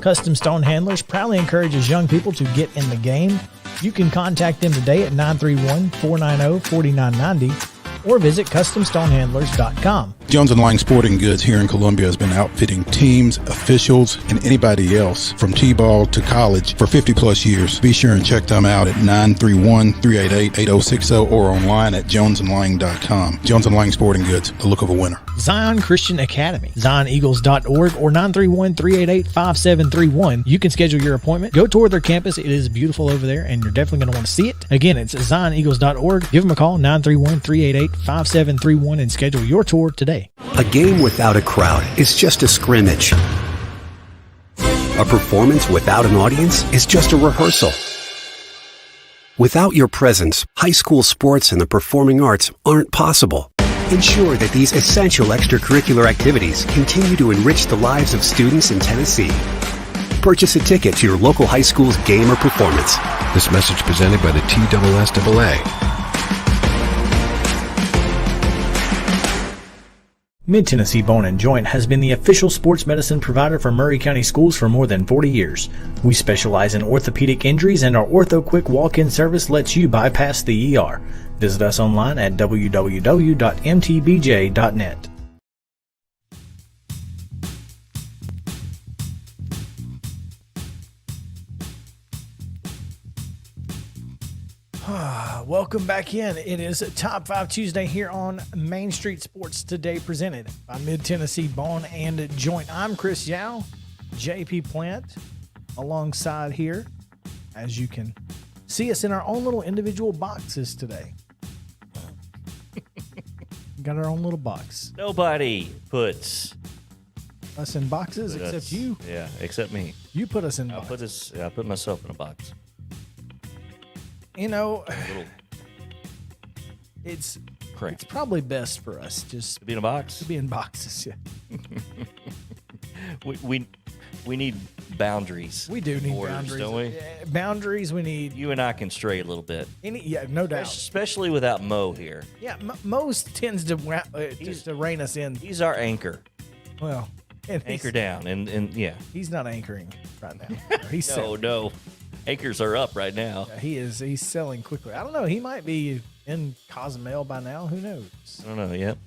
[SPEAKER 2] Custom Stone Handlers proudly encourages young people to get in the game. You can contact them today at 931-490-4990 or visit CustomStonehandlers.com.
[SPEAKER 4] Jones & Lang Sporting Goods here in Columbia has been outfitting teams, officials, and anybody else from T-ball to college for 50-plus years. Be sure and check them out at 931-388-8060 or online at jonesandlang.com. Jones & Lang Sporting Goods, the look of a winner.
[SPEAKER 2] Zion Christian Academy, ZionEagles.org or 931-388-5731. You can schedule your appointment. Go tour their campus. It is beautiful over there, and you're definitely going to want to see it. Again, it's ZionEagles.org. Give them a call, 931-388-5731, and schedule your tour today.
[SPEAKER 8] A game without a crowd is just a scrimmage. A performance without an audience is just a rehearsal. Without your presence, high school sports and the performing arts aren't possible. Ensure that these essential extracurricular activities continue to enrich the lives of students in Tennessee. Purchase a ticket to your local high school's game or performance.
[SPEAKER 3] This message presented by the TSSAA.
[SPEAKER 2] Mid-Tennessee Bone & Joint has been the official sports medicine provider for Murray County Schools for more than 40 years. We specialize in orthopedic injuries, and our Ortho Quick walk-in service lets you bypass the ER. Visit us online at www.mtbj.net. Welcome back in. It is Top 5 Tuesday here on Main Street Sports Today, presented by Mid-Tennessee Bone & Joint. I'm Chris Yao, JP Plant, alongside here, as you can see us in our own little individual boxes today. Got our own little box.
[SPEAKER 1] Nobody puts
[SPEAKER 2] us in boxes except you.
[SPEAKER 1] Yeah, except me.
[SPEAKER 2] You put us in boxes.
[SPEAKER 1] I put myself in a box.
[SPEAKER 2] You know,
[SPEAKER 1] It's
[SPEAKER 2] probably best for us just
[SPEAKER 1] to be in a box.
[SPEAKER 2] To be in boxes, yeah.
[SPEAKER 1] we need boundaries.
[SPEAKER 2] We do need
[SPEAKER 1] borders,
[SPEAKER 2] boundaries,
[SPEAKER 1] don't we?
[SPEAKER 2] Boundaries. We need.
[SPEAKER 1] You and I can stray a little bit.
[SPEAKER 2] No doubt.
[SPEAKER 1] Especially without Mo here.
[SPEAKER 2] Yeah, Mo's tends to just to rein us in.
[SPEAKER 1] He's our anchor.
[SPEAKER 2] Well,
[SPEAKER 1] anchor down, and yeah.
[SPEAKER 2] He's not anchoring right now. He's
[SPEAKER 1] no. Anchors are up right now.
[SPEAKER 2] Yeah, he is. He's selling quickly. I don't know. He might be in Cozumel by now. Who knows?
[SPEAKER 1] I don't know. Yep.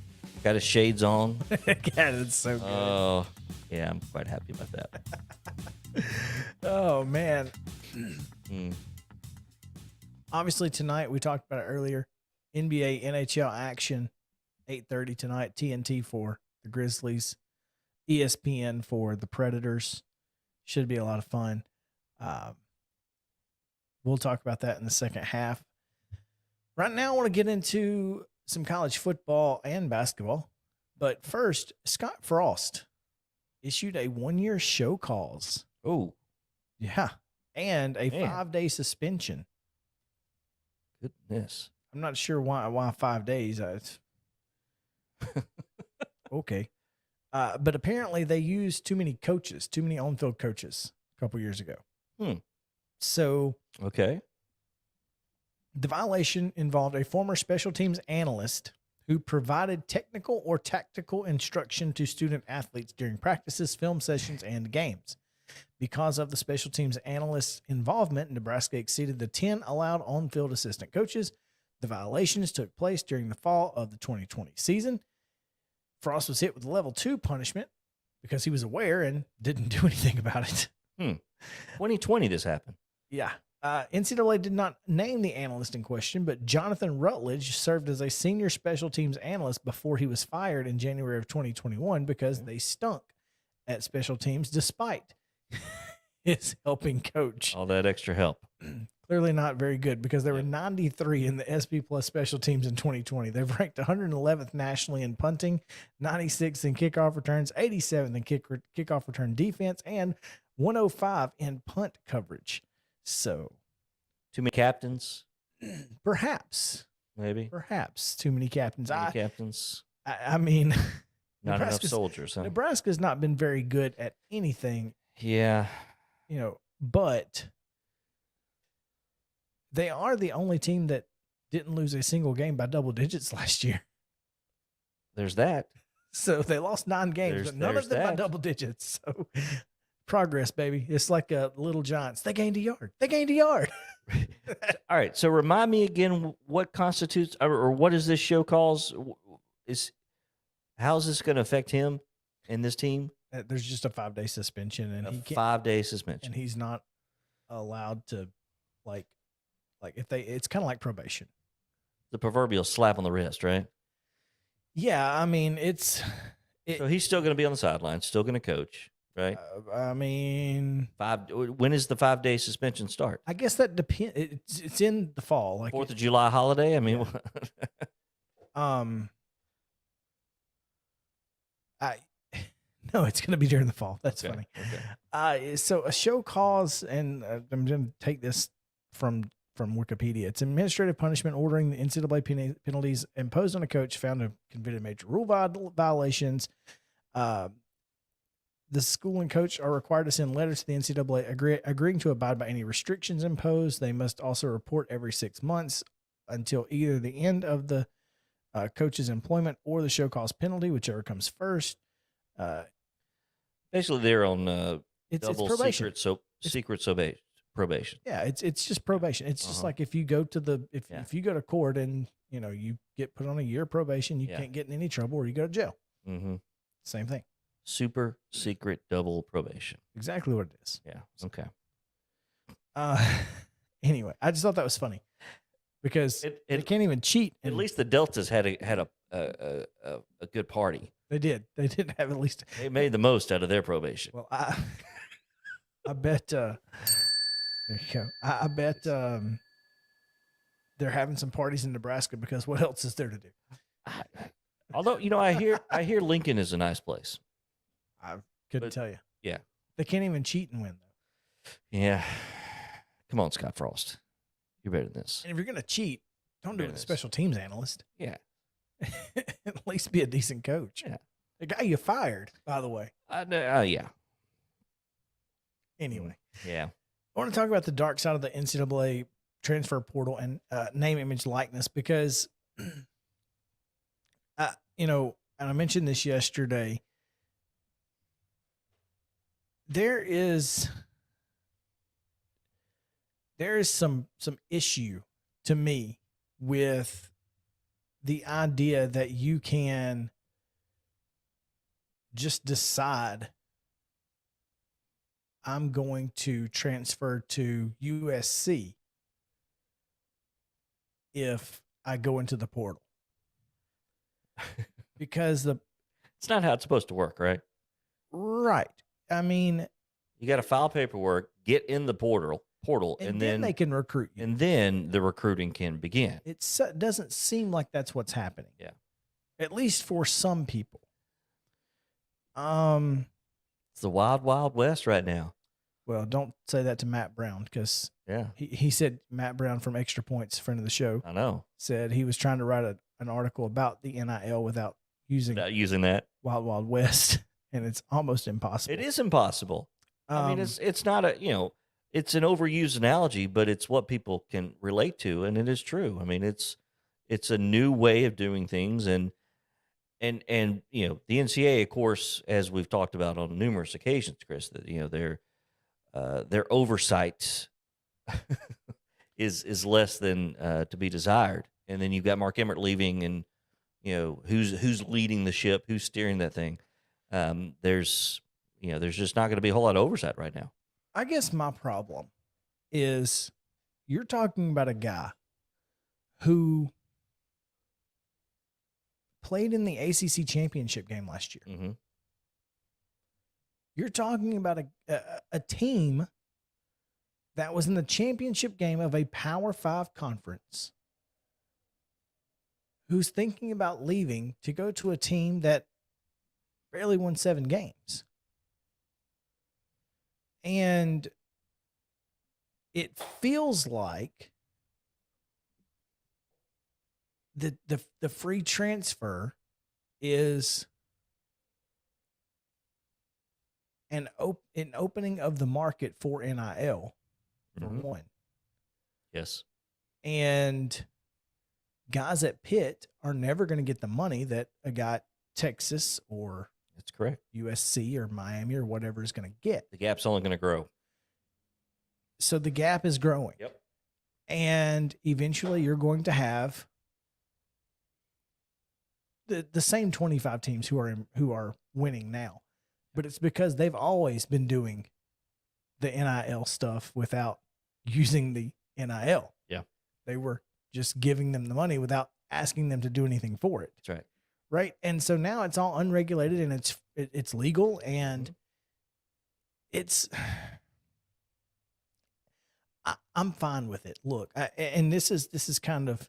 [SPEAKER 1] Got his shades on.
[SPEAKER 2] God, it's so good.
[SPEAKER 1] Oh, yeah. I'm quite happy about that.
[SPEAKER 2] Oh, man. Obviously, tonight, we talked about it earlier. NBA, NHL action, 8:30 tonight. TNT for the Grizzlies. ESPN for the Predators. Should be a lot of fun. We'll talk about that in the second half. Right now, I want to get into some college football and basketball. But first, Scott Frost issued a 1-year show cause.
[SPEAKER 1] Oh.
[SPEAKER 2] Yeah. And a 5-day suspension.
[SPEAKER 1] Goodness.
[SPEAKER 2] I'm not sure why 5 days. Okay. But apparently they used too many on-field coaches a couple years ago. So,
[SPEAKER 1] okay.
[SPEAKER 2] The violation involved a former special teams analyst who provided technical or tactical instruction to student athletes during practices, film sessions, and games. Because of the special teams analyst's involvement, Nebraska exceeded the 10 allowed on-field assistant coaches. The violations took place during the fall of the 2020 season. Frost was hit with a level 2 punishment because he was aware and didn't do anything about it.
[SPEAKER 1] 2020 this happened.
[SPEAKER 2] Yeah. NCAA did not name the analyst in question, but Jonathan Rutledge served as a senior special teams analyst before he was fired in January of 2021 because they stunk at special teams despite his helping coach.
[SPEAKER 1] All that extra help.
[SPEAKER 2] Clearly not very good because they were 93 in the SP Plus special teams in 2020. They've ranked 111th nationally in punting, 96th in kickoff returns, 87th in kickoff return defense, and 105 in punt coverage. So,
[SPEAKER 1] too many captains?
[SPEAKER 2] Perhaps.
[SPEAKER 1] Maybe.
[SPEAKER 2] Perhaps. Too many captains.
[SPEAKER 1] Captains.
[SPEAKER 2] I mean,
[SPEAKER 1] not enough soldiers, huh?
[SPEAKER 2] Nebraska's not been very good at anything.
[SPEAKER 1] Yeah.
[SPEAKER 2] But they are the only team that didn't lose a single game by double digits last year.
[SPEAKER 1] There's that.
[SPEAKER 2] So they lost 9 games, but none of them by double digits. So progress, baby. It's like Little Giants. They gained a yard.
[SPEAKER 1] All right. So remind me again what constitutes or what is this show calls? How's this going to affect him and this team?
[SPEAKER 2] There's just a 5-day suspension, and
[SPEAKER 1] a 5-day suspension,
[SPEAKER 2] and he's not allowed to like if it's kind of like probation.
[SPEAKER 1] The proverbial slap on the wrist, right?
[SPEAKER 2] Yeah, I mean
[SPEAKER 1] so he's still going to be on the sidelines, still going to coach, right?
[SPEAKER 2] I mean,
[SPEAKER 1] when does the 5-day suspension start?
[SPEAKER 2] I guess that depends. It's in the fall, like
[SPEAKER 1] 4th of July holiday. I mean,
[SPEAKER 2] no, it's going to be during the fall. That's funny.
[SPEAKER 1] Okay.
[SPEAKER 2] So a show cause, and I'm going to take this from Wikipedia. It's administrative punishment ordering the NCAA penalties imposed on a coach found to have committed major rule violations. The school and coach are required to send letters to the NCAA agreeing to abide by any restrictions imposed. They must also report every 6 months until either the end of the coach's employment or the show cause penalty, whichever comes first.
[SPEAKER 1] Basically, they're on
[SPEAKER 2] It's
[SPEAKER 1] double
[SPEAKER 2] probation.
[SPEAKER 1] probation.
[SPEAKER 2] Yeah, it's just probation. It's just like if you go to if you go to court and you get put on a year probation, you can't get in any trouble, or you go to jail.
[SPEAKER 1] Mm-hmm.
[SPEAKER 2] Same thing.
[SPEAKER 1] Super secret double probation.
[SPEAKER 2] Exactly what it is.
[SPEAKER 1] Yeah. Okay.
[SPEAKER 2] Anyway, I just thought that was funny because they can't even cheat.
[SPEAKER 1] At least the Deltas had a good party.
[SPEAKER 2] They did. They did have at least.
[SPEAKER 1] They made the most out of their probation.
[SPEAKER 2] Well, I bet. There you go. I bet they're having some parties in Nebraska because what else is there to do?
[SPEAKER 1] Although I hear Lincoln is a nice place.
[SPEAKER 2] I couldn't tell you.
[SPEAKER 1] Yeah.
[SPEAKER 2] They can't even cheat and win though.
[SPEAKER 1] Yeah. Come on, Scott Frost. You're better than this.
[SPEAKER 2] And if you're gonna cheat, don't do it as a special teams analyst.
[SPEAKER 1] Yeah.
[SPEAKER 2] At least be a decent coach.
[SPEAKER 1] Yeah.
[SPEAKER 2] The guy you fired, by the way.
[SPEAKER 1] Yeah.
[SPEAKER 2] Anyway.
[SPEAKER 1] Yeah. I
[SPEAKER 2] want to talk about the dark side of the NCAA transfer portal and name, image, likeness because, and I mentioned this yesterday. There is some issue to me with the idea that you can just decide I'm going to transfer to USC if I go into the portal. Because
[SPEAKER 1] it's not how it's supposed to work, right?
[SPEAKER 2] Right. I mean,
[SPEAKER 1] you got to file paperwork, get in the portal, and then
[SPEAKER 2] they can recruit you.
[SPEAKER 1] And then the recruiting can begin.
[SPEAKER 2] It doesn't seem like that's what's happening.
[SPEAKER 1] Yeah.
[SPEAKER 2] At least for some people.
[SPEAKER 1] It's the wild, wild west right now.
[SPEAKER 2] Well, don't say that to Matt Brown because he said Matt Brown from Extra Points, friend of the show.
[SPEAKER 1] I know.
[SPEAKER 2] Said he was trying to write an article about the NIL without using
[SPEAKER 1] that
[SPEAKER 2] Wild Wild West, and it's almost impossible.
[SPEAKER 1] It is impossible. I mean, it's not it's an overused analogy, but it's what people can relate to, and it is true. I mean, it's a new way of doing things, and the NCAA, of course, as we've talked about on numerous occasions, Chris, that their oversight is less than to be desired, and then you've got Mark Emmert leaving, and who's leading the ship, who's steering that thing. There's just not going to be a whole lot of oversight right now.
[SPEAKER 2] I guess my problem is you're talking about a guy who played in the ACC championship game last year.
[SPEAKER 1] Mm-hmm.
[SPEAKER 2] You're talking about a team that was in the championship game of a Power 5 conference who's thinking about leaving to go to a team that barely won 7 games. And it feels like the free transfer is an opening of the market for NIL, for one.
[SPEAKER 1] Yes.
[SPEAKER 2] And guys at Pitt are never going to get the money that a guy at Texas or
[SPEAKER 1] that's correct,
[SPEAKER 2] USC or Miami or whatever is going to get.
[SPEAKER 1] The gap's only going to grow.
[SPEAKER 2] So the gap is growing.
[SPEAKER 1] Yep.
[SPEAKER 2] And eventually you're going to have the same 25 teams who are winning now. But it's because they've always been doing the NIL stuff without using the NIL.
[SPEAKER 1] Yeah.
[SPEAKER 2] They were just giving them the money without asking them to do anything for it.
[SPEAKER 1] That's right.
[SPEAKER 2] Right. And so now it's all unregulated and it's legal and I'm fine with it. Look, and this is kind of,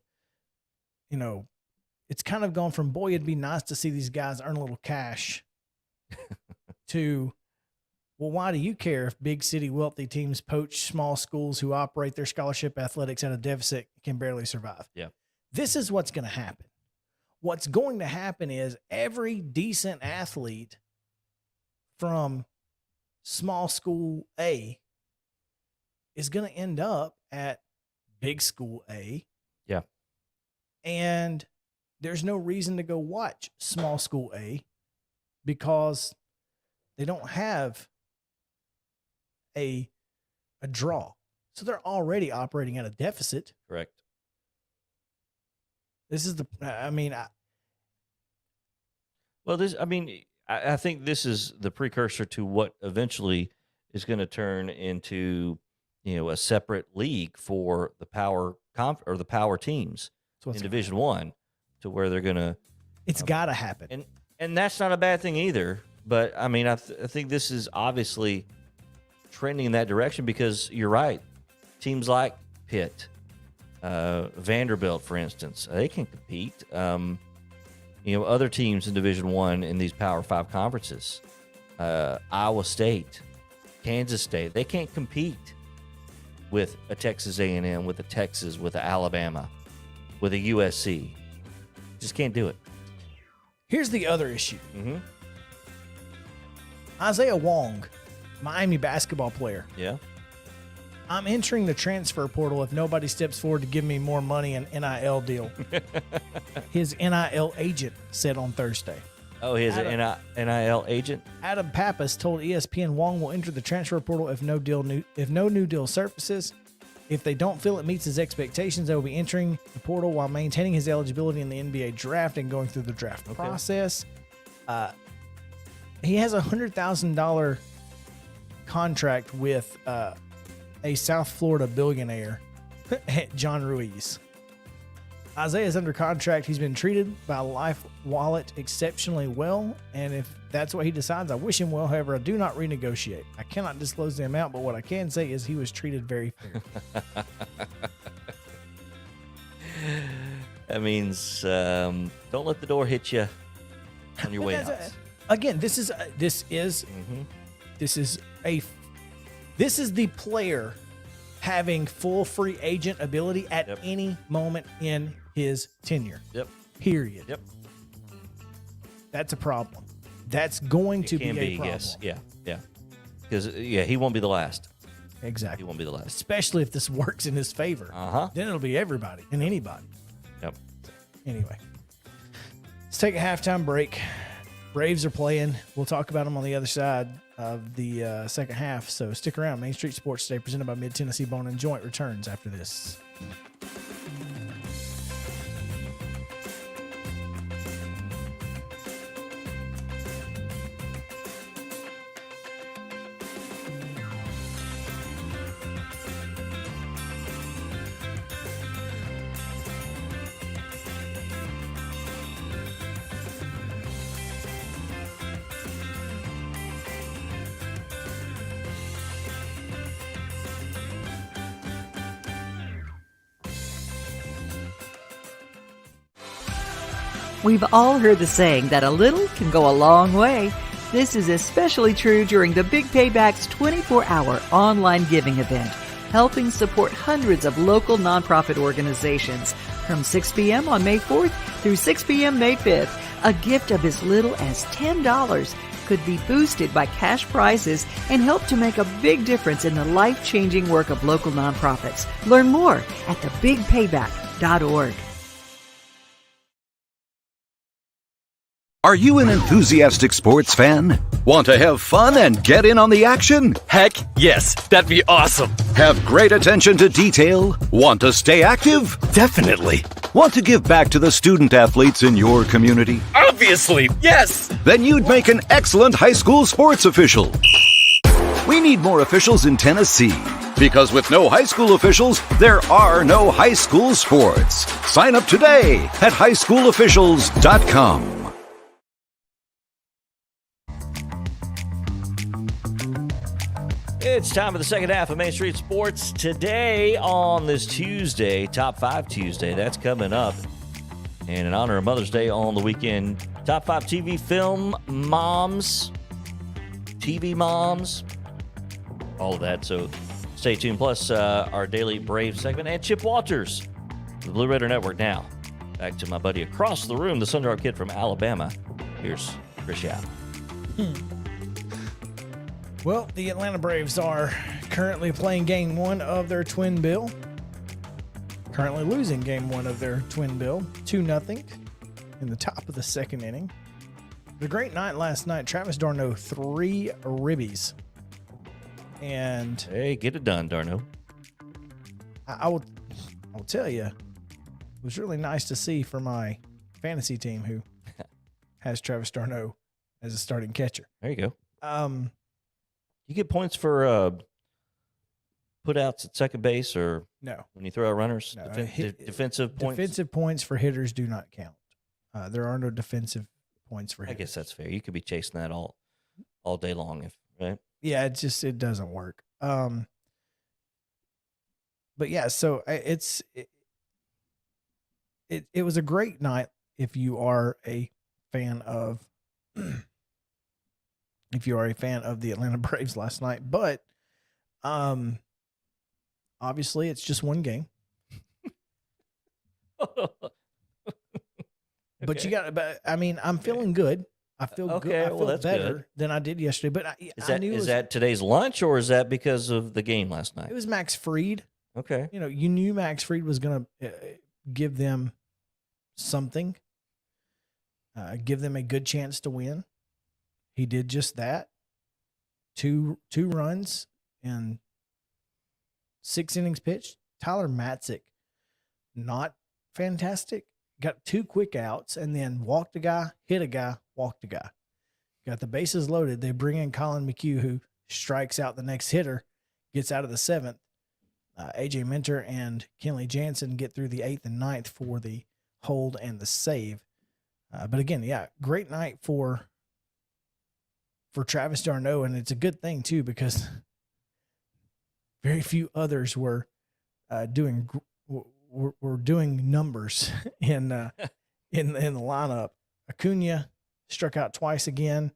[SPEAKER 2] it's kind of gone from, boy, it'd be nice to see these guys earn a little cash to, well, why do you care if big city wealthy teams poach small schools who operate their scholarship athletics at a deficit can barely survive?
[SPEAKER 1] Yeah.
[SPEAKER 2] This is what's going to happen. What's going to happen is every decent athlete from small school A is going to end up at big school A.
[SPEAKER 1] Yeah.
[SPEAKER 2] And there's no reason to go watch small school A because they don't have a draw. So they're already operating at a deficit.
[SPEAKER 1] Correct.
[SPEAKER 2] This is
[SPEAKER 1] I think this is the precursor to what eventually is going to turn into, a separate league for the power the power teams in Division I, to where they're going to.
[SPEAKER 2] It's got to happen,
[SPEAKER 1] and that's not a bad thing either. But I mean, I think this is obviously trending in that direction because you're right. Teams like Pitt, Vanderbilt, for instance, they can compete. Other teams in Division I in these Power 5 conferences, Iowa State, Kansas State, they can't compete with a Texas A&M, with a Texas, with a Alabama, with a USC. Just can't do it.
[SPEAKER 2] Here's the other issue.
[SPEAKER 1] Mm-hmm.
[SPEAKER 2] Isaiah Wong, Miami basketball player.
[SPEAKER 1] Yeah.
[SPEAKER 2] I'm entering the transfer portal if nobody steps forward to give me more money in NIL deal. His NIL agent said on Thursday.
[SPEAKER 1] Oh, he has an NIL agent?
[SPEAKER 2] Adam Pappas told ESPN Wong will enter the transfer portal if no new deal surfaces. If they don't feel it meets his expectations, they will be entering the portal while maintaining his eligibility in the NBA draft and going through the draft process. He has a $100,000 contract with a South Florida billionaire, John Ruiz. Isaiah is under contract. He's been treated by Life Wallet exceptionally well, and if that's what he decides, I wish him well. However, I do not renegotiate. I cannot disclose the amount, but what I can say is he was treated very fairly.
[SPEAKER 1] That means don't let the door hit you on your way out.
[SPEAKER 2] Again, this is the player having full free agent ability at any moment in his tenure.
[SPEAKER 1] Yep.
[SPEAKER 2] Period.
[SPEAKER 1] Yep.
[SPEAKER 2] That's a problem. That's going to be a problem.
[SPEAKER 1] Yes. Yeah. Yeah. Because he won't be the last.
[SPEAKER 2] Exactly.
[SPEAKER 1] He won't be the last.
[SPEAKER 2] Especially if this works in his favor. Then it'll be everybody and anybody.
[SPEAKER 1] Yep.
[SPEAKER 2] Anyway, let's take a halftime break. Braves are playing. We'll talk about them on the other side of the second half. So stick around. Main Street Sports Today, presented by Mid-Tennessee Bone and Joint, returns after this.
[SPEAKER 9] We've all heard the saying that a little can go a long way. This is especially true during the Big Payback's 24-hour online giving event, helping support hundreds of local nonprofit organizations. From 6 p.m. on May 4th through 6 p.m. May 5th, a gift of as little as $10 could be boosted by cash prizes and help to make a big difference in the life-changing work of local nonprofits. Learn more at thebigpayback.org.
[SPEAKER 5] Are you an enthusiastic sports fan? Want to have fun and get in on the action?
[SPEAKER 6] Heck yes, that'd be awesome.
[SPEAKER 5] Have great attention to detail? Want to stay active?
[SPEAKER 6] Definitely.
[SPEAKER 5] Want to give back to the student athletes in your community?
[SPEAKER 6] Obviously, yes.
[SPEAKER 5] Then you'd make an excellent high school sports official. We need more officials in Tennessee. Because with no high school officials, there are no high school sports. Sign up today at highschoolofficials.com.
[SPEAKER 1] It's time for the second half of Main Street Sports today on this Tuesday, Top 5 Tuesday. That's coming up. And in honor of Mother's Day on the weekend, Top 5 TV film moms, TV moms, all of that. So stay tuned. Plus, our daily Brave segment and Chip Walters, the Blue Raider Network. Now, back to my buddy across the room, the Sundrop Kid from Alabama. Here's Chris Yap.
[SPEAKER 2] Well, the Atlanta Braves are currently playing game one of their twin bill. Currently losing game one of their twin bill, 2-0 in the top of the second inning. The great night last night, Travis d'Arnaud, 3 ribbies. And
[SPEAKER 1] Hey, get it done, d'Arnaud.
[SPEAKER 2] I'll tell you, it was really nice to see for my fantasy team who has Travis d'Arnaud as a starting catcher.
[SPEAKER 1] There you go. You get points for put outs at second base or
[SPEAKER 2] No.
[SPEAKER 1] when you throw out runners?
[SPEAKER 2] No,
[SPEAKER 1] Defensive points?
[SPEAKER 2] Defensive points for hitters do not count. There are no defensive points for
[SPEAKER 1] I
[SPEAKER 2] hitters.
[SPEAKER 1] guess that's fair. You could be chasing that all day long, right?
[SPEAKER 2] Yeah, it doesn't work. But yeah, so it was a great night if you are a fan of the Atlanta Braves last night. But obviously it's just one game. But I'm feeling good. I feel good. I feel
[SPEAKER 1] that's
[SPEAKER 2] better
[SPEAKER 1] good.
[SPEAKER 2] than I did yesterday. But
[SPEAKER 1] Is that today's lunch or is that because of the game last night?
[SPEAKER 2] it was Max Fried.
[SPEAKER 1] Okay.
[SPEAKER 2] You knew Max Fried was going to give them something, give them a good chance to win. He did just that. Two runs in 6 innings pitched. Tyler Matzik, not fantastic. Got 2 quick outs and then walked a guy, hit a guy, walked a guy. Got the bases loaded. They bring in Colin McHugh, who strikes out the next hitter, gets out of the 7th. AJ Minter and Kenley Jansen get through the 8th and 9th for the hold and the save. But again, yeah, great night for Travis d'Arnaud, and it's a good thing too because very few others were doing numbers in the lineup. Acuna struck out twice again.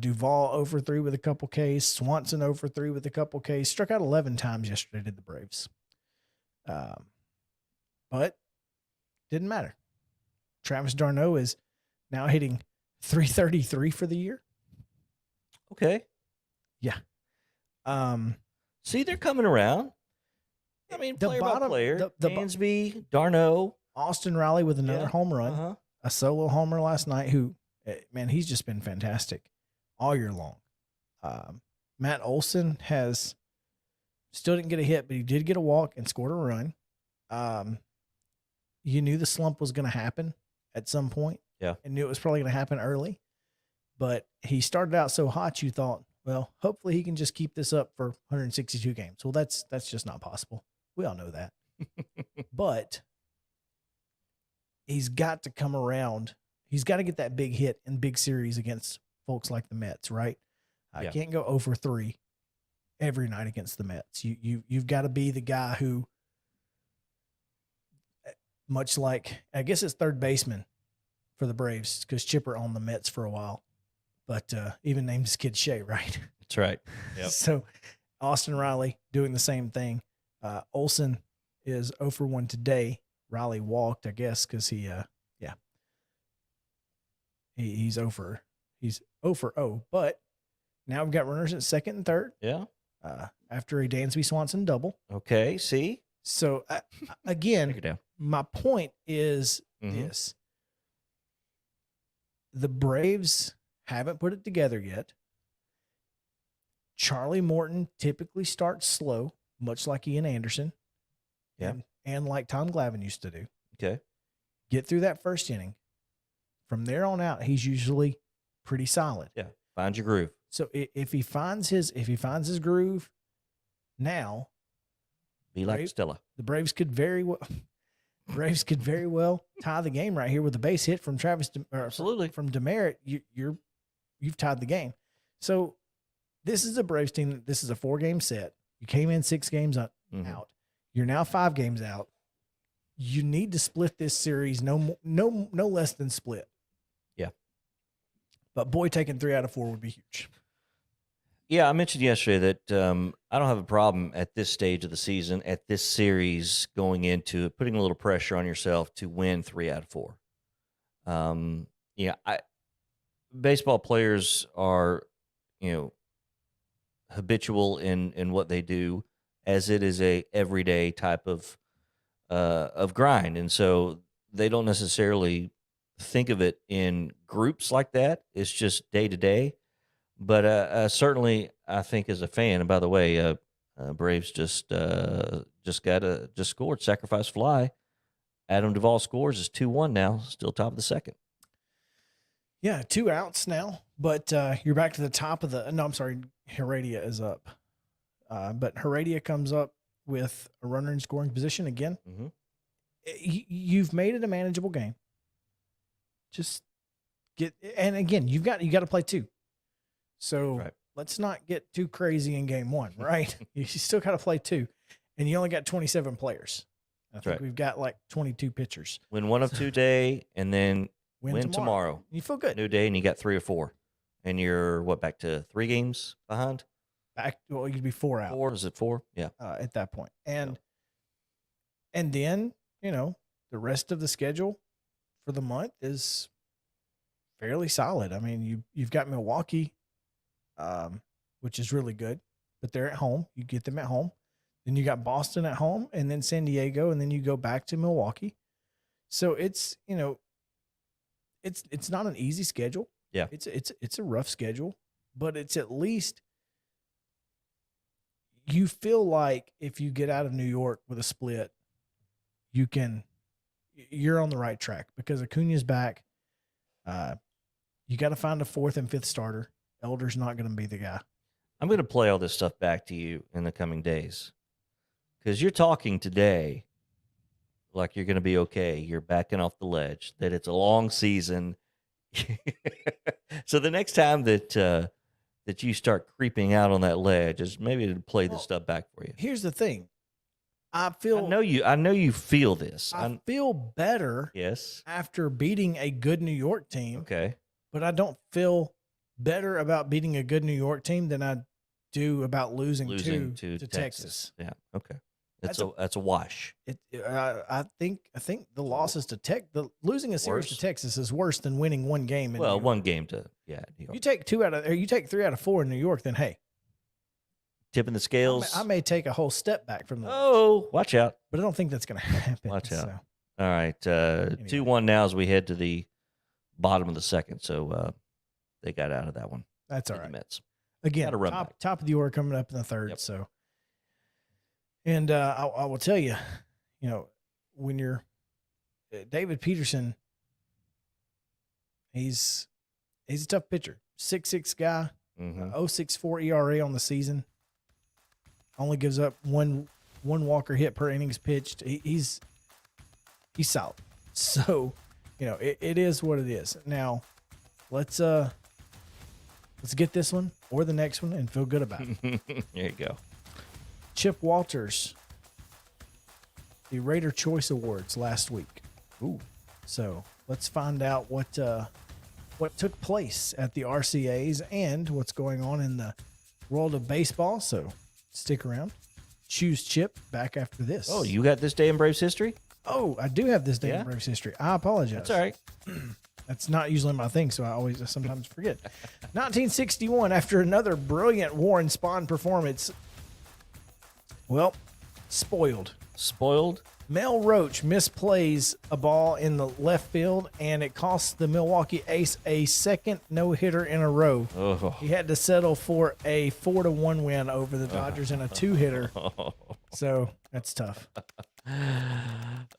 [SPEAKER 2] Duvall over 3 with a couple Ks. Swanson over 3 with a couple Ks. Struck out 11 times yesterday to the Braves. But didn't matter. Travis d'Arnaud is now hitting .333 for the year.
[SPEAKER 1] Okay.
[SPEAKER 2] Yeah.
[SPEAKER 1] See, they're coming around. I mean, player by player. Dansby, d'Arnaud.
[SPEAKER 2] Austin Riley with another home run.
[SPEAKER 1] Uh-huh.
[SPEAKER 2] A solo homer last night who, man, he's just been fantastic all year long. Matt Olson still didn't get a hit, but he did get a walk and scored a run. You knew the slump was going to happen at some point.
[SPEAKER 1] Yeah.
[SPEAKER 2] And knew it was probably going to happen early. But he started out so hot, you thought, well, hopefully he can just keep this up for 162 games. Well, that's just not possible. We all know that. But he's got to come around. He's got to get that big hit in big series against folks like the Mets, right? I can't go over 3 every night against the Mets. You've got to be the guy who, much like, I guess it's third baseman for the Braves because Chipper owned the Mets for a while, but even named his kid Shea, right?
[SPEAKER 1] That's right. Yep.
[SPEAKER 2] So Austin Riley doing the same thing. Olson is 0 for 1 today. Riley walked, I guess, because he's 0 for 0. But now we've got runners at second and third.
[SPEAKER 1] Yeah.
[SPEAKER 2] After a Dansby Swanson double.
[SPEAKER 1] Okay. See.
[SPEAKER 2] So again, my point is this: the Braves haven't put it together yet. Charlie Morton typically starts slow, much like Ian Anderson.
[SPEAKER 1] Yeah.
[SPEAKER 2] And like Tom Glavine used to do.
[SPEAKER 1] Okay.
[SPEAKER 2] Get through that first inning. From there on out, he's usually pretty solid.
[SPEAKER 1] Yeah. Find your groove.
[SPEAKER 2] So if he finds his groove now,
[SPEAKER 1] be like Stella.
[SPEAKER 2] The Braves could very well tie the game right here with a base hit from
[SPEAKER 1] Absolutely.
[SPEAKER 2] from Demerit. You've tied the game. So this is a Braves team. This is a 4-game set. You came in 6 games out. You're now 5 games out. You need to split this series no less than split.
[SPEAKER 1] Yeah.
[SPEAKER 2] But boy, taking 3 out of 4 would be huge.
[SPEAKER 1] Yeah, I mentioned yesterday that I don't have a problem at this stage of the season, at this series, going into it, putting a little pressure on yourself to win 3 out of 4. Baseball players are, habitual in what they do as it is a everyday type of grind. And so they don't necessarily think of it in groups like that. It's just day to day. But certainly, I think as a fan, and by the way, Braves just scored sacrifice fly. Adam Duvall scores is 2-1 now, still top of the second.
[SPEAKER 2] Yeah, 2 outs now, but you're back to the top of the. No, I'm sorry, Heredia is up, but Heredia comes up with a runner in scoring position again.
[SPEAKER 1] Mm-hmm.
[SPEAKER 2] You've made it a manageable game. Just and again, you got to play 2. So let's not get too crazy in game 1, right? You still got to play 2, and you only got 27 players. I think we've got like 22 pitchers.
[SPEAKER 1] Win 1 of 2 day, and then win tomorrow.
[SPEAKER 2] You feel good.
[SPEAKER 1] New day, and you got 3 or 4, and you're back to 3 games behind.
[SPEAKER 2] You'd be 4 out.
[SPEAKER 1] 4 is it 4? Yeah.
[SPEAKER 2] At that point, and then the rest of the schedule for the month is fairly solid. I mean, you've got Milwaukee, which is really good, but they're at home. You get them at home. Then you got Boston at home, and then San Diego, and then you go back to Milwaukee. So it's it's not an easy schedule.
[SPEAKER 1] Yeah,
[SPEAKER 2] it's a rough schedule, but it's at least you feel like if you get out of New York with a split, you're on the right track because Acuna's back. You got to find a 4th and 5th starter. Elder's not going to be the guy.
[SPEAKER 1] I'm going to play all this stuff back to you in the coming days because you're talking today like you're going to be okay. You're backing off the ledge, that it's a long season. So the next time that you start creeping out on that ledge is maybe to play this stuff back for you.
[SPEAKER 2] Here's the thing. I
[SPEAKER 1] know you feel this.
[SPEAKER 2] I feel better after beating a good New York team.
[SPEAKER 1] Okay.
[SPEAKER 2] But I don't feel better about beating a good New York team than I do about losing to Texas.
[SPEAKER 1] Yeah. Okay. That's a wash.
[SPEAKER 2] I think the losses to losing a series to Texas is worse than winning 1 game.
[SPEAKER 1] Well, 1 game to New York.
[SPEAKER 2] You take 3 out of 4 in New York, then hey,
[SPEAKER 1] tipping the scales.
[SPEAKER 2] I may take a whole step back from that.
[SPEAKER 1] Oh, watch out!
[SPEAKER 2] But I don't think that's going to happen.
[SPEAKER 1] Watch out! All right, 2-1 now as we head to the bottom of the second. So they got out of that one.
[SPEAKER 2] That's all right.
[SPEAKER 1] The Mets
[SPEAKER 2] again. Top of the order coming up in the 3rd. Yep. So. And I will tell you, when you're David Peterson, he's a tough pitcher. 6'6" guy, 0.64 ERA on the season. Only gives up one walker hit per innings pitched. He's solid. So, it is what it is. Now, let's get this one or the next one and feel good about it.
[SPEAKER 1] There you go.
[SPEAKER 2] Chip Walters, the Raider Choice Awards last week.
[SPEAKER 1] Ooh.
[SPEAKER 2] So let's find out what took place at the RCAs and what's going on in the world of baseball. So stick around. Choose Chip back after this.
[SPEAKER 1] Oh, you got this day in Braves history?
[SPEAKER 2] Oh, I do have this day in Braves history. I apologize.
[SPEAKER 1] That's all right.
[SPEAKER 2] That's not usually my thing, so I sometimes forget. 1961, after another brilliant Warren Spahn performance, well, spoiled. Mel Roach misplays a ball in the left field, and it costs the Milwaukee Ace a second no-hitter in a row.
[SPEAKER 1] Oh.
[SPEAKER 2] He had to settle for a 4-1 win over the Dodgers and a 2-hitter. So that's tough.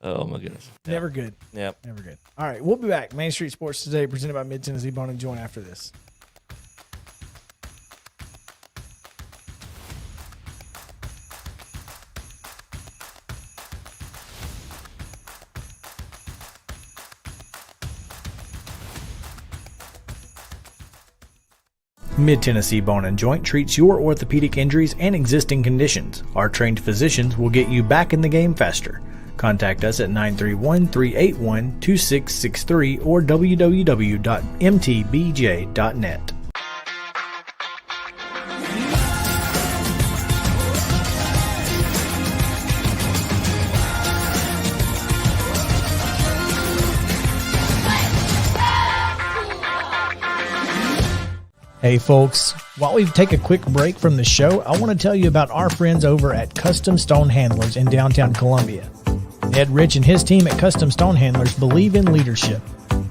[SPEAKER 1] Oh, my goodness.
[SPEAKER 2] Never good.
[SPEAKER 1] Yep.
[SPEAKER 2] Never good. All right, we'll be back. Main Street Sports Today, presented by Mid-Tennessee Bone and Joint after this. Mid-Tennessee Bone & Joint treats your orthopedic injuries and existing conditions. Our trained physicians will get you back in the game faster. Contact us at 931-381-2663 or www.mtbj.net. Hey folks, While we take a quick break from the show, I want to tell you about our friends over at Custom Stone Handlers in downtown Columbia. Ed Rich and his team at Custom Stone Handlers believe in leadership.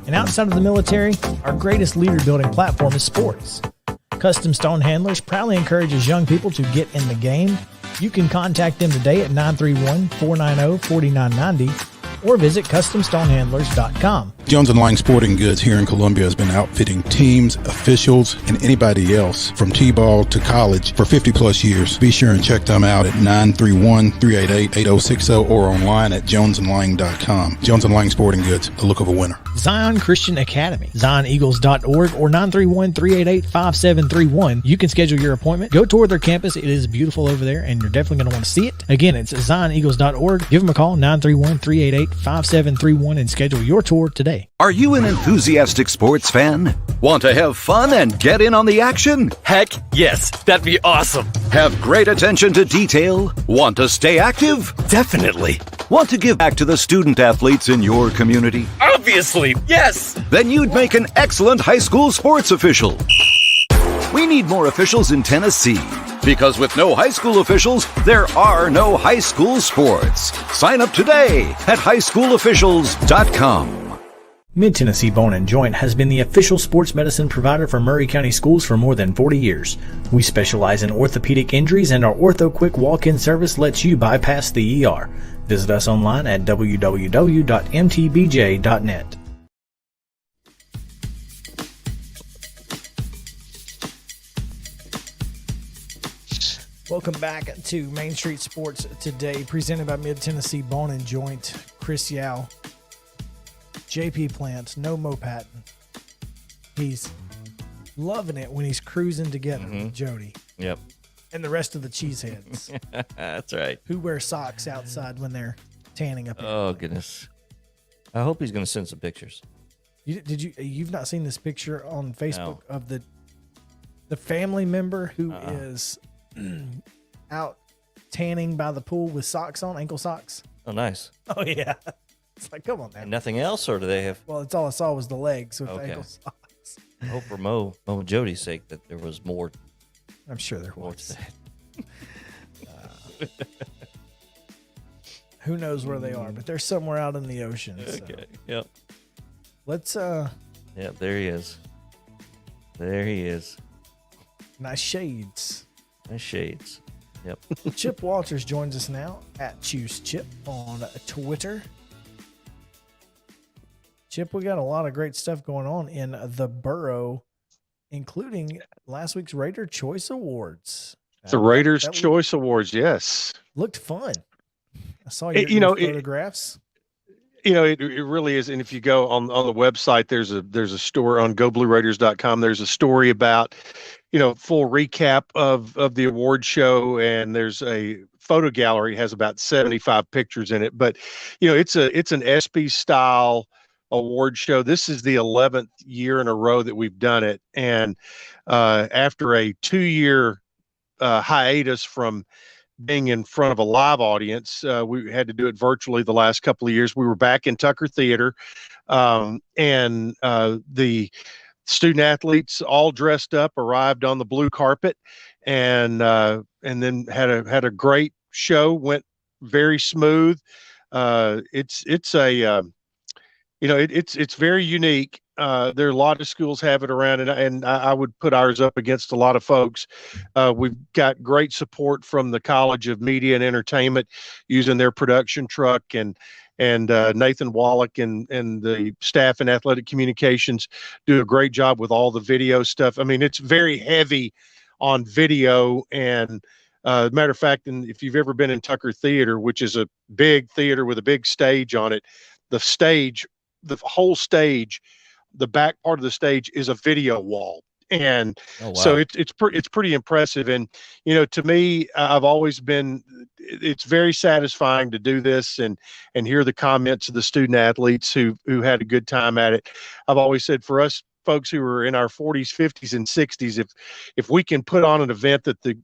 [SPEAKER 2] And outside of the military, our greatest leader building platform is sports. Custom Stone Handlers proudly encourages young people to get in the game. You can contact them today at 931-490-4990 or visit CustomStonehandlers.com.
[SPEAKER 4] Jones and Lang Sporting Goods here in Columbia has been outfitting teams, officials, and anybody else from T-ball to college for 50 plus years. Be sure and check them out at 931-388-8060 or online at jonesandlang.com. Jones and Lang Sporting Goods, the look of a winner.
[SPEAKER 2] Zion Christian Academy, zioneagles.org or 931-388-5731. You can schedule your appointment. Go tour their campus. It is beautiful over there, and you're definitely going to want to see it. Again, it's zioneagles.org. Give them a call, 931-388-5731, and schedule your tour today.
[SPEAKER 5] Are you an enthusiastic sports fan? Want to have fun and get in on the action?
[SPEAKER 6] Heck yes, that'd be awesome.
[SPEAKER 5] Have great attention to detail? Want to stay active?
[SPEAKER 6] Definitely.
[SPEAKER 5] Want to give back to the student athletes in your community?
[SPEAKER 6] Obviously, yes.
[SPEAKER 5] Then you'd make an excellent high school sports official. We need more officials in Tennessee. Because with no high school officials, there are no high school sports. Sign up today at highschoolofficials.com.
[SPEAKER 2] Mid-Tennessee Bone & Joint has been the official sports medicine provider for Murray County Schools for more than 40 years. We specialize in orthopedic injuries, and our Ortho Quick walk-in service lets you bypass the ER. Visit us online at www.mtbj.net. Welcome back to Main Street Sports Today, presented by Mid-Tennessee Bone & Joint. Chris Yao, JP Plant, no Mo Patton. He's loving it when he's cruising together with Jody.
[SPEAKER 1] Yep.
[SPEAKER 2] And the rest of the cheeseheads.
[SPEAKER 1] That's right.
[SPEAKER 2] Who wear socks outside when they're tanning up.
[SPEAKER 1] Oh, goodness. I hope he's going to send some pictures.
[SPEAKER 2] You've not seen this picture on Facebook of the family member who is out tanning by the pool with socks on, ankle socks?
[SPEAKER 1] Oh, nice.
[SPEAKER 2] Oh, yeah. It's like, come on, man.
[SPEAKER 1] And nothing else, or do they have?
[SPEAKER 2] Well, it's all I saw was the legs with ankle socks.
[SPEAKER 1] I hope for Mo and Jody's sake that there was more.
[SPEAKER 2] I'm sure there was. Who knows where they are, but they're somewhere out in the ocean.
[SPEAKER 1] Okay.
[SPEAKER 2] So.
[SPEAKER 1] Yep.
[SPEAKER 2] Let's
[SPEAKER 1] Yep, there he is. There he is.
[SPEAKER 2] Nice shades.
[SPEAKER 1] Nice shades. Yep.
[SPEAKER 2] Chip Walters joins us now at Choose Chip on Twitter. Chip, we got a lot of great stuff going on in the borough, including last week's Raider Choice Awards.
[SPEAKER 10] The Raiders Choice Awards, yes.
[SPEAKER 2] Looked fun. I saw your photographs.
[SPEAKER 10] It really is. And if you go on the website, there's a story on GoBlueRaiders.com. There's a story about, full recap of the award show, and there's a photo gallery, has about 75 pictures in it. But it's an ESPY style award show. This is the 11th year in a row that we've done it, and after a 2-year hiatus from being in front of a live audience, we had to do it virtually the last couple of years. We were back in Tucker Theater, and the student athletes all dressed up arrived on the blue carpet, and then had a great show. Went very smooth. It's very unique. There are a lot of schools have it around, and I would put ours up against a lot of folks. We've got great support from the College of Media and Entertainment using their production truck, and Nathan Wallach and the staff in athletic communications do a great job with all the video stuff. I mean, it's very heavy on video, and matter of fact, and if you've ever been in Tucker Theater, which is a big theater with a big stage on it, the whole stage, the back part of the stage is a video wall. And so it's pretty impressive. And, to me, it's very satisfying to do this and hear the comments of the student athletes who had a good time at it. I've always said, for us folks who are in our 40s, 50s, and 60s, if we can put on an event that the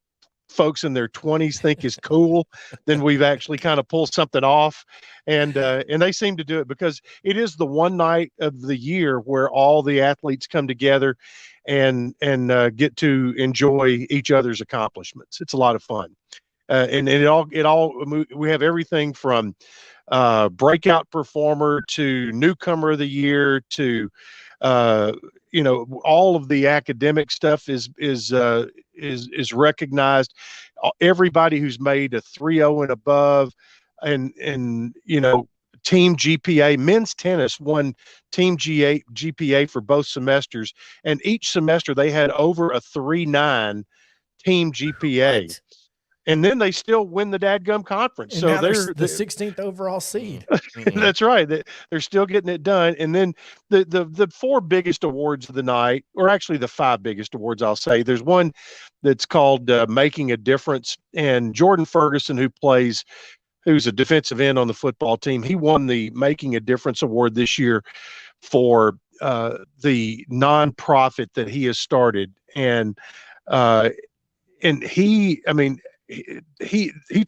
[SPEAKER 10] folks in their 20s think is cool, then we've actually kind of pulled something off. And they seem to do it because it is the one night of the year where all the athletes come together and get to enjoy each other's accomplishments. It's a lot of fun. And we have everything from breakout performer to newcomer of the year to all of the academic stuff is recognized. Everybody who's made a 3.0 and above, and team GPA. Men's tennis won team GPA for both semesters, and each semester they had over a 3.9 team GPA. What? And then they still win the dadgum conference.
[SPEAKER 2] And
[SPEAKER 10] so
[SPEAKER 2] now they're the 16th overall seed.
[SPEAKER 10] That's right. They're still getting it done. And then the four biggest awards of the night, or actually the five biggest awards, I'll say. There's one that's called Making a Difference. And Jordan Ferguson, who's a defensive end on the football team, he won the Making a Difference award this year for the nonprofit that he has started. And he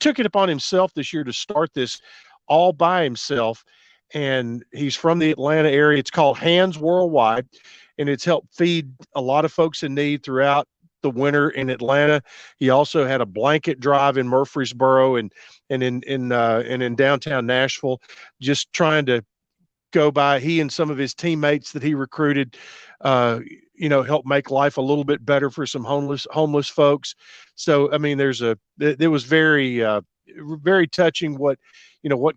[SPEAKER 10] took it upon himself this year to start this all by himself, and he's from the Atlanta area. It's called Hands Worldwide, and it's helped feed a lot of folks in need throughout the winter in Atlanta. He also had a blanket drive in Murfreesboro and in downtown Nashville, just trying to go by. He and some of his teammates that he recruited help make life a little bit better for some homeless folks. So, I mean, it was very, very touching what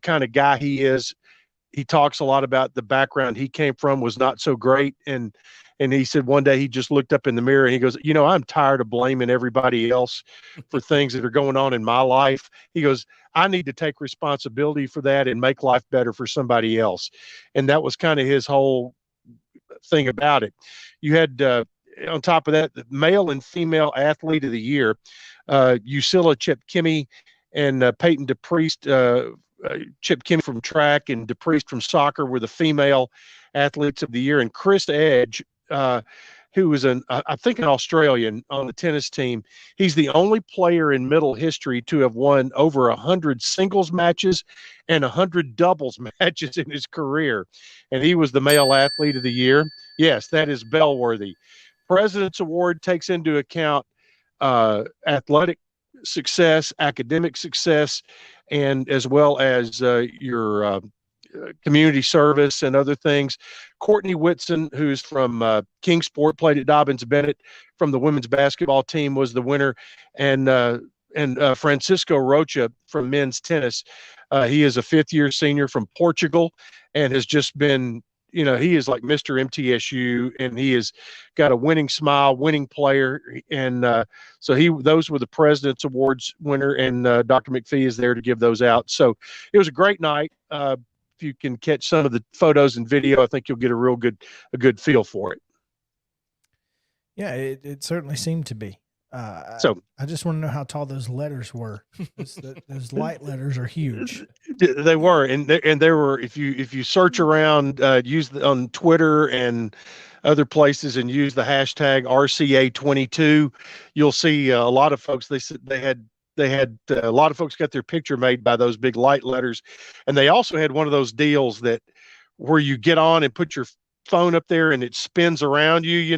[SPEAKER 10] kind of guy he is. He talks a lot about the background he came from was not so great. And he said one day he just looked up in the mirror and he goes, I'm tired of blaming everybody else for things that are going on in my life. He goes, I need to take responsibility for that and make life better for somebody else. And that was kind of his whole thing about it. You had, on top of that, the male and female athlete of the year, Usila Chepkimi and Peyton DePriest. Chip Kim from track and DePriest from soccer were the female athletes of the year. And Chris Edge, who was I think an Australian on the tennis team, he's the only player in Middle history to have won over 100 singles matches and 100 doubles matches in his career. And he was the male athlete of the year. Yes, that is bellworthy. President's Award takes into account athletic success, academic success, and as well as your community service and other things. Courtney Whitson, who's from Kingsport, played at Dobbins Bennett from the women's basketball team, was the winner. And Francisco Rocha from men's tennis. He is a fifth-year senior from Portugal and has just been, he is like Mr. MTSU, and he has got a winning smile, winning player. And so those were the President's Awards winner, and Dr. McPhee is there to give those out. So it was a great night. If you can catch some of the photos and video, I think you'll get a good feel for it.
[SPEAKER 2] Yeah, it certainly seemed to be.
[SPEAKER 10] So
[SPEAKER 2] I just want to know how tall those letters were. Those light letters are huge.
[SPEAKER 10] They were, and there were. If you search around, use on Twitter and other places, and use the hashtag RCA22, you'll see a lot of folks. They said they had a lot of folks got their picture made by those big light letters, and they also had one of those deals where you get on and put your phone up there and it spins around you.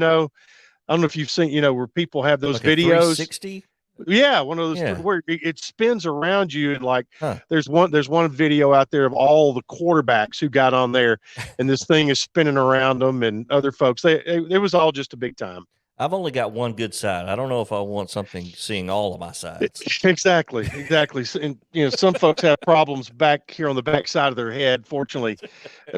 [SPEAKER 10] I don't know if you've seen, where people have those
[SPEAKER 1] like
[SPEAKER 10] videos.
[SPEAKER 1] 360?
[SPEAKER 10] Yeah, one of those where it spins around you, and there's one video out there of all the quarterbacks who got on there, and this thing is spinning around them and other folks. It was all just a big time.
[SPEAKER 1] I've only got one good side. I don't know if I want something seeing all of my sides.
[SPEAKER 10] Exactly. And some folks have problems back here on the back side of their head. Fortunately,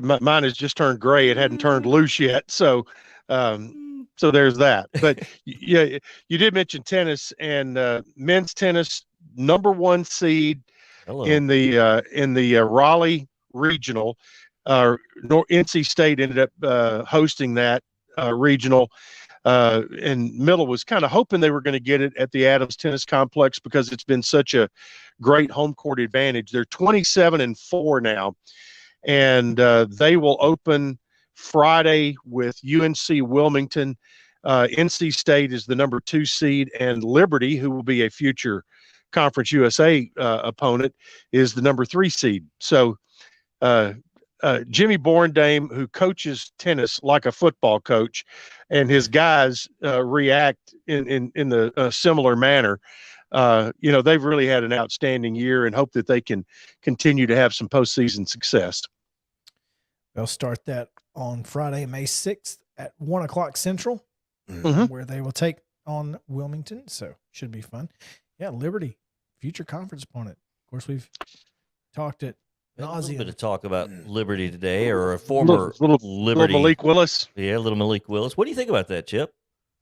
[SPEAKER 10] mine has just turned gray. It hadn't turned loose yet. So there's that. But yeah, you did mention tennis, and men's tennis #1 seed in the Raleigh regional. NC State ended up hosting that regional. And Middle was kind of hoping they were going to get it at the Adams Tennis Complex because it's been such a great home court advantage. They're 27-4 now, and they will open Friday with UNC Wilmington. NC State is the number 2 seed, and Liberty, who will be a future Conference USA opponent, is the number 3 seed. So Jimmy Borndame, who coaches tennis like a football coach, and his guys react in the similar manner. They've really had an outstanding year, and hope that they can continue to have some postseason success.
[SPEAKER 2] They'll start that on Friday, May 6th at 1 o'clock Central, where they will take on Wilmington. So should be fun. Yeah, Liberty, future conference opponent. Of course, we've talked at
[SPEAKER 1] a little bit of talk about Liberty today, or a former
[SPEAKER 10] little
[SPEAKER 1] Liberty.
[SPEAKER 10] Malik Willis.
[SPEAKER 1] Yeah, little Malik Willis. What do you think about that, Chip?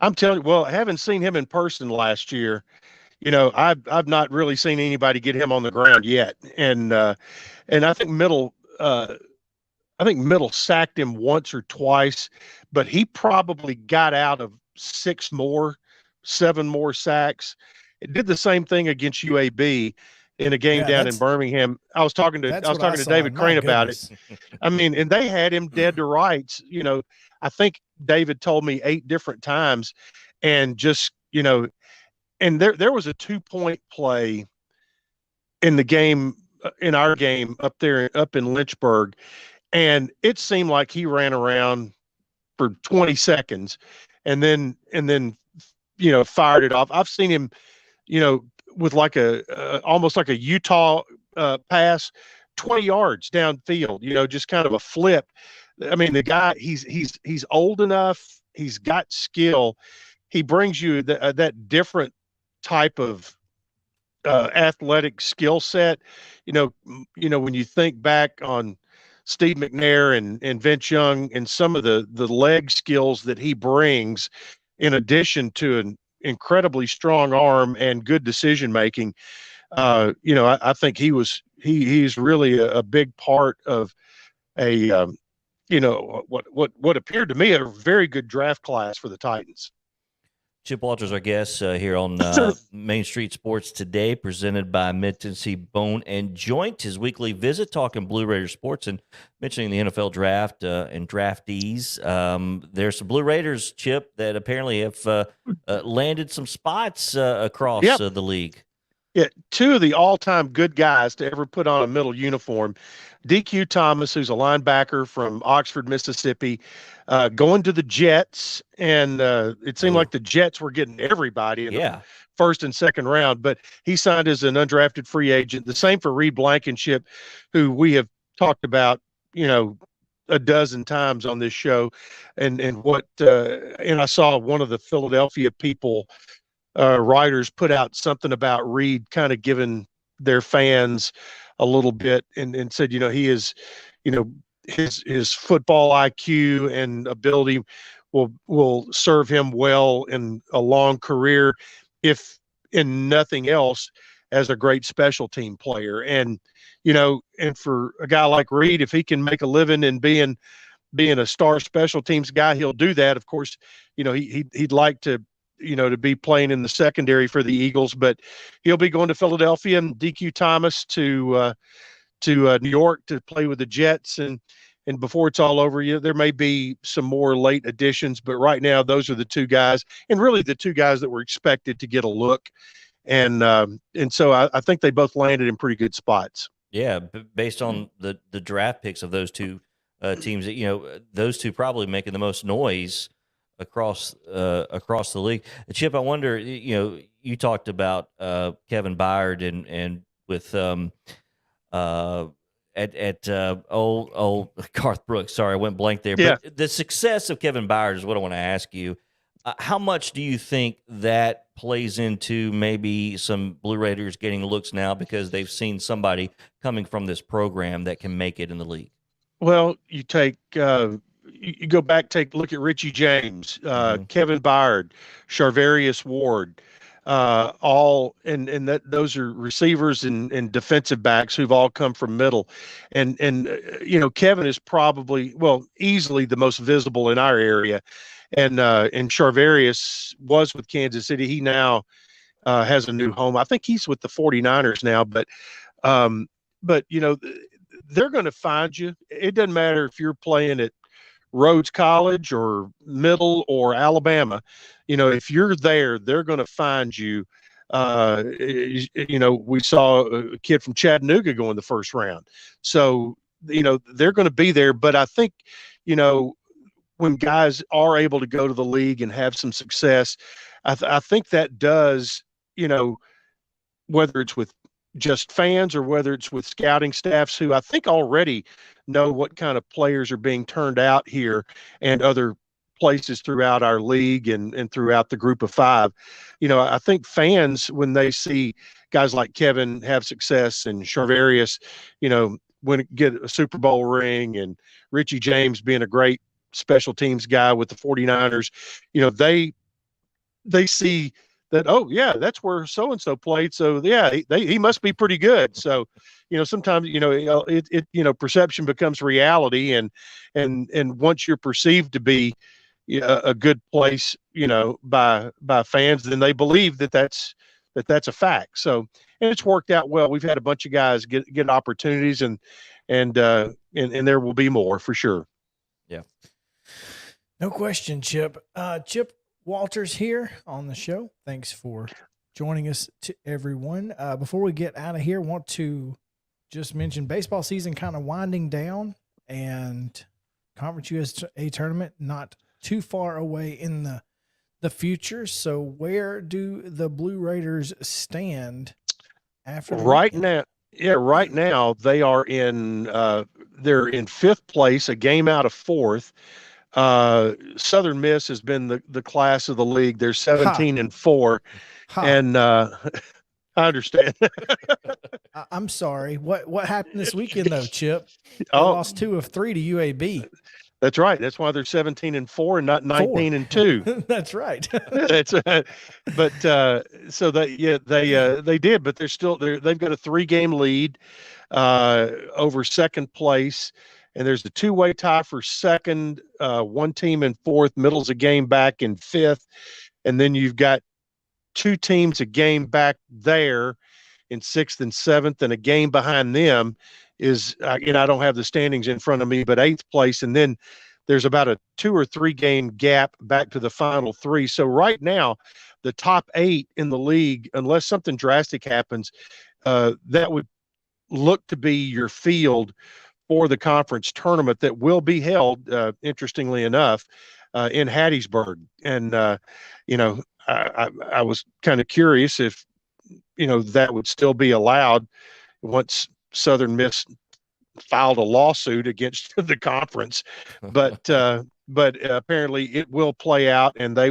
[SPEAKER 10] I'm telling you, well, I haven't seen him in person last year. I've not really seen anybody get him on the ground yet. And I think Middle sacked him once or twice, but he probably got out of 7 more sacks. It did the same thing against UAB in a game down in Birmingham. I was talking to David Crane about it. I mean, and they had him dead to rights. I think David told me 8 different times, and just, and there was a 2-point play in the game, in our game up in Lynchburg, and it seemed like he ran around for 20 seconds and then fired it off. I've seen him, with like almost like a Utah pass, 20 yards downfield, just kind of a flip. I mean, the guy, he's old enough. He's got skill. He brings you that different type of athletic skill set. When you think back on Steve McNair and Vince Young and some of the leg skills that he brings, in addition to an incredibly strong arm and good decision making, I think he's really a big part of what appeared to me a very good draft class for the Titans.
[SPEAKER 1] Chip Walters, our guest here on Main Street Sports Today, presented by Mid-Tennessee Bone and Joint. His weekly visit, talking Blue Raiders sports and mentioning the NFL draft and draftees. There's some Blue Raiders, Chip, that apparently have landed some spots across the league.
[SPEAKER 10] Yeah, 2 of the all-time good guys to ever put on a middle uniform. DQ Thomas, who's a linebacker from Oxford, Mississippi, going to the Jets, and it seemed like the Jets were getting everybody in the first and second round, but he signed as an undrafted free agent. The same for Reed Blankenship, who we have talked about, a dozen times on this show, and I saw one of the Philadelphia people, writers, put out something about Reed kind of giving their fans a little bit, and said, he is, his football IQ and ability will serve him well in a long career, if in nothing else, as a great special team player. And and for a guy like Reed, if he can make a living in being a star special teams guy, he'll do that. Of course, he'd like to be playing in the secondary for the Eagles, but he'll be going to Philadelphia, and DQ Thomas to New York to play with the Jets. And before it's all over, there may be some more late additions, but right now those are the 2 guys, and really the 2 guys that were expected to get a look. And so I think they both landed in pretty good spots.
[SPEAKER 1] Yeah, based on the draft picks of those 2 teams, that those 2 probably making the most noise across the league. Chip, I wonder, you talked about Kevin Byard and with old Garth Brooks. Sorry, I went blank there.
[SPEAKER 10] Yeah.
[SPEAKER 1] But the success of Kevin Byard is what I want to ask you. How much do you think that plays into maybe some Blue Raiders getting looks now because they've seen somebody coming from this program that can make it in the league?
[SPEAKER 10] Well, you go back, take a look at Richie James, Kevin Byard, Charvarius Ward, all, and those are receivers and defensive backs who've all come from middle. And Kevin is probably, easily the most visible in our area. And Charvarius was with Kansas City. He now has a new home. I think he's with the 49ers now, but they're going to find you. It doesn't matter if you're playing at Rhodes College or Middle or Alabama, if you're there, they're going to find you. We saw a kid from Chattanooga go in the first round. So, they're going to be there. But I think, when guys are able to go to the league and have some success, I think that does, whether it's with just fans or whether it's with scouting staffs who I think already know what kind of players are being turned out here and other places throughout our league and throughout the group of five. I think fans, when they see guys like Kevin have success and Charvarius, get a Super Bowl ring, and Richie James being a great special teams guy with the 49ers, they see that, oh yeah, that's where so-and-so played. So yeah, he must be pretty good. So, sometimes, perception becomes reality, and once you're perceived to be a good place, by fans, then they believe that's a fact. So, and it's worked out well. We've had a bunch of guys get opportunities, and there will be more for sure.
[SPEAKER 1] Yeah.
[SPEAKER 2] No question, Chip. Chip Walters here on the show. Thanks for joining us, to everyone. Before we get out of here, want to just mention baseball season kind of winding down, and Conference USA tournament not too far away in the future. So where do the Blue Raiders stand after
[SPEAKER 10] right now? Yeah, right now they are they're in fifth place, a game out of fourth. Southern Miss has been the class of the league. They're 17-4, and I understand.
[SPEAKER 2] I'm sorry. What happened this weekend though, Chip? They lost 2 of 3 to UAB.
[SPEAKER 10] That's right. That's why they're 17-4 and not 19-2.
[SPEAKER 2] That's right.
[SPEAKER 10] That's but so they did, but they've got a 3-game lead over second place. And there's a 2-way tie for second, one team in fourth, Middle's a game back in fifth. And then you've got 2 teams a game back there in sixth and seventh, and a game behind them is, I don't have the standings in front of me, but 8th place. And then there's about a 2 or 3 game gap back to the final 3. So right now, the top 8 in the league, unless something drastic happens, that would look to be your field for the conference tournament that will be held, interestingly enough, in Hattiesburg. And, I was kind of curious if, that would still be allowed once Southern Miss filed a lawsuit against the conference, but apparently it will play out, and they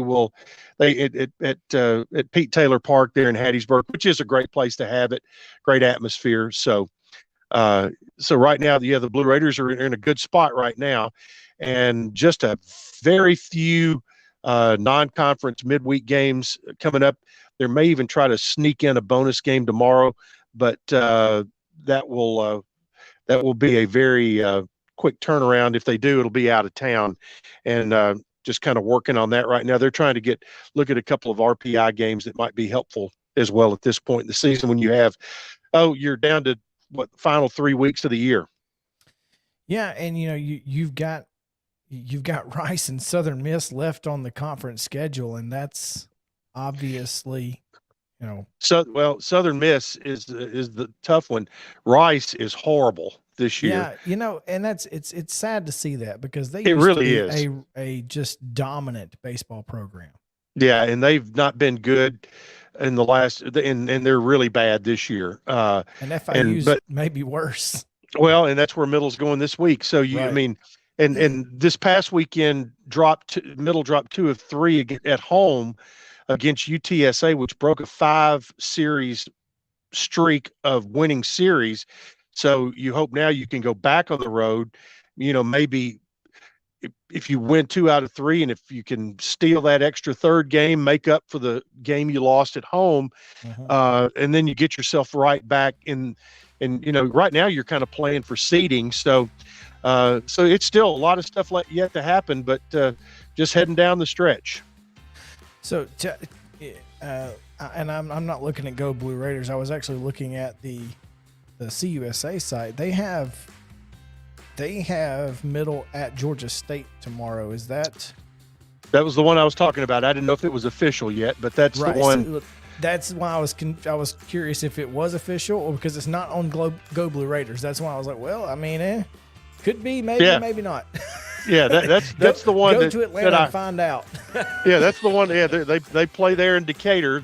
[SPEAKER 10] at Pete Taylor Park there in Hattiesburg, which is a great place to have it, great atmosphere. So right now, the Blue Raiders are in a good spot right now, and just a very few non-conference midweek games coming up. There may even try to sneak in a bonus game tomorrow, but that will be a very quick turnaround. If they do, it'll be out of town, and just kind of working on that right now. They're trying to look at a couple of RPI games that might be helpful as well at this point in the season, when you have, you're down to the final 3 weeks of the year.
[SPEAKER 2] Yeah, and you've got Rice and Southern Miss left on the conference schedule, and that's obviously,
[SPEAKER 10] Southern Miss is the tough one. Rice is horrible this year.
[SPEAKER 2] Yeah, and it's sad to see that, because they
[SPEAKER 10] really is
[SPEAKER 2] a just dominant baseball program.
[SPEAKER 10] Yeah, and they've not been good in the last, and they're really bad this year.
[SPEAKER 2] And FIU's maybe worse.
[SPEAKER 10] Well, and that's where Middle's going this week. So
[SPEAKER 2] Right.
[SPEAKER 10] And this past weekend Middle dropped 2 of 3 at home against UTSA, which broke a 5-series streak of winning series. So you hope now you can go back on the road, maybe if you win 2 out of 3, and if you can steal that extra third game, make up for the game you lost at home, and then you get yourself right back in. And right now you're kind of playing for seeding. So it's still a lot of stuff yet to happen, but just heading down the stretch.
[SPEAKER 2] So, and I'm not looking at Go Blue Raiders. I was actually looking at the CUSA site. They have They have middle at Georgia State tomorrow. Is that?
[SPEAKER 10] That was the one I was talking about. I didn't know if it was official yet, but that's
[SPEAKER 2] right,
[SPEAKER 10] the one.
[SPEAKER 2] So that's why I was curious if it was official or because it's not on Go Blue Raiders. That's why I was like, well, I mean, could be, maybe, maybe not.
[SPEAKER 10] Yeah, that's the one.
[SPEAKER 2] Go to Atlanta and find out.
[SPEAKER 10] Yeah, that's the one. Yeah, they play there in Decatur.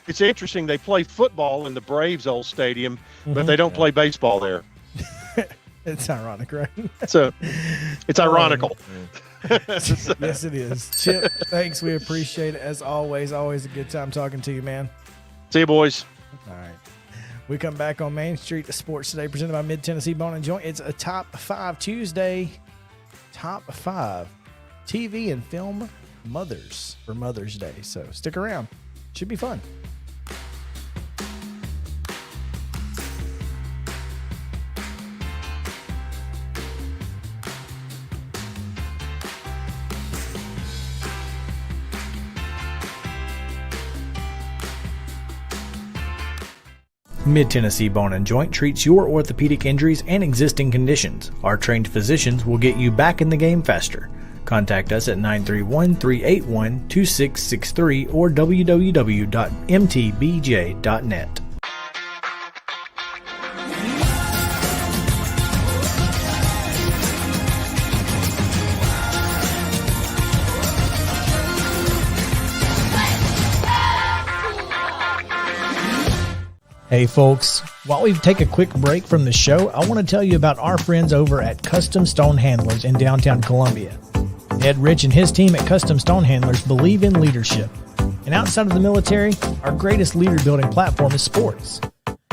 [SPEAKER 10] It's interesting. They play football in the Braves' old stadium, but they don't play baseball there.
[SPEAKER 2] It's ironic, right?
[SPEAKER 10] So it's ironical.
[SPEAKER 2] Yes, it is. Chip, thanks. We appreciate it as always. Always a good time talking to you, man.
[SPEAKER 10] See you, boys.
[SPEAKER 2] All right. We come back on Main Street Sports Today, presented by Mid-Tennessee Bone and Joint. It's a Top 5 Tuesday. Top 5 TV and film mothers for Mother's Day. So stick around. Should be fun. Mid-Tennessee Bone and Joint treats your orthopedic injuries and existing conditions. Our trained physicians will get you back in the game faster. Contact us at 931-381-2663 or www.mtbj.net. Hey folks, while we take a quick break from the show, I want to tell you about our friends over at Custom Stone Handlers in downtown Columbia. Ed Rich and his team at Custom Stone Handlers believe in leadership. And outside of the military, our greatest leader building platform is sports.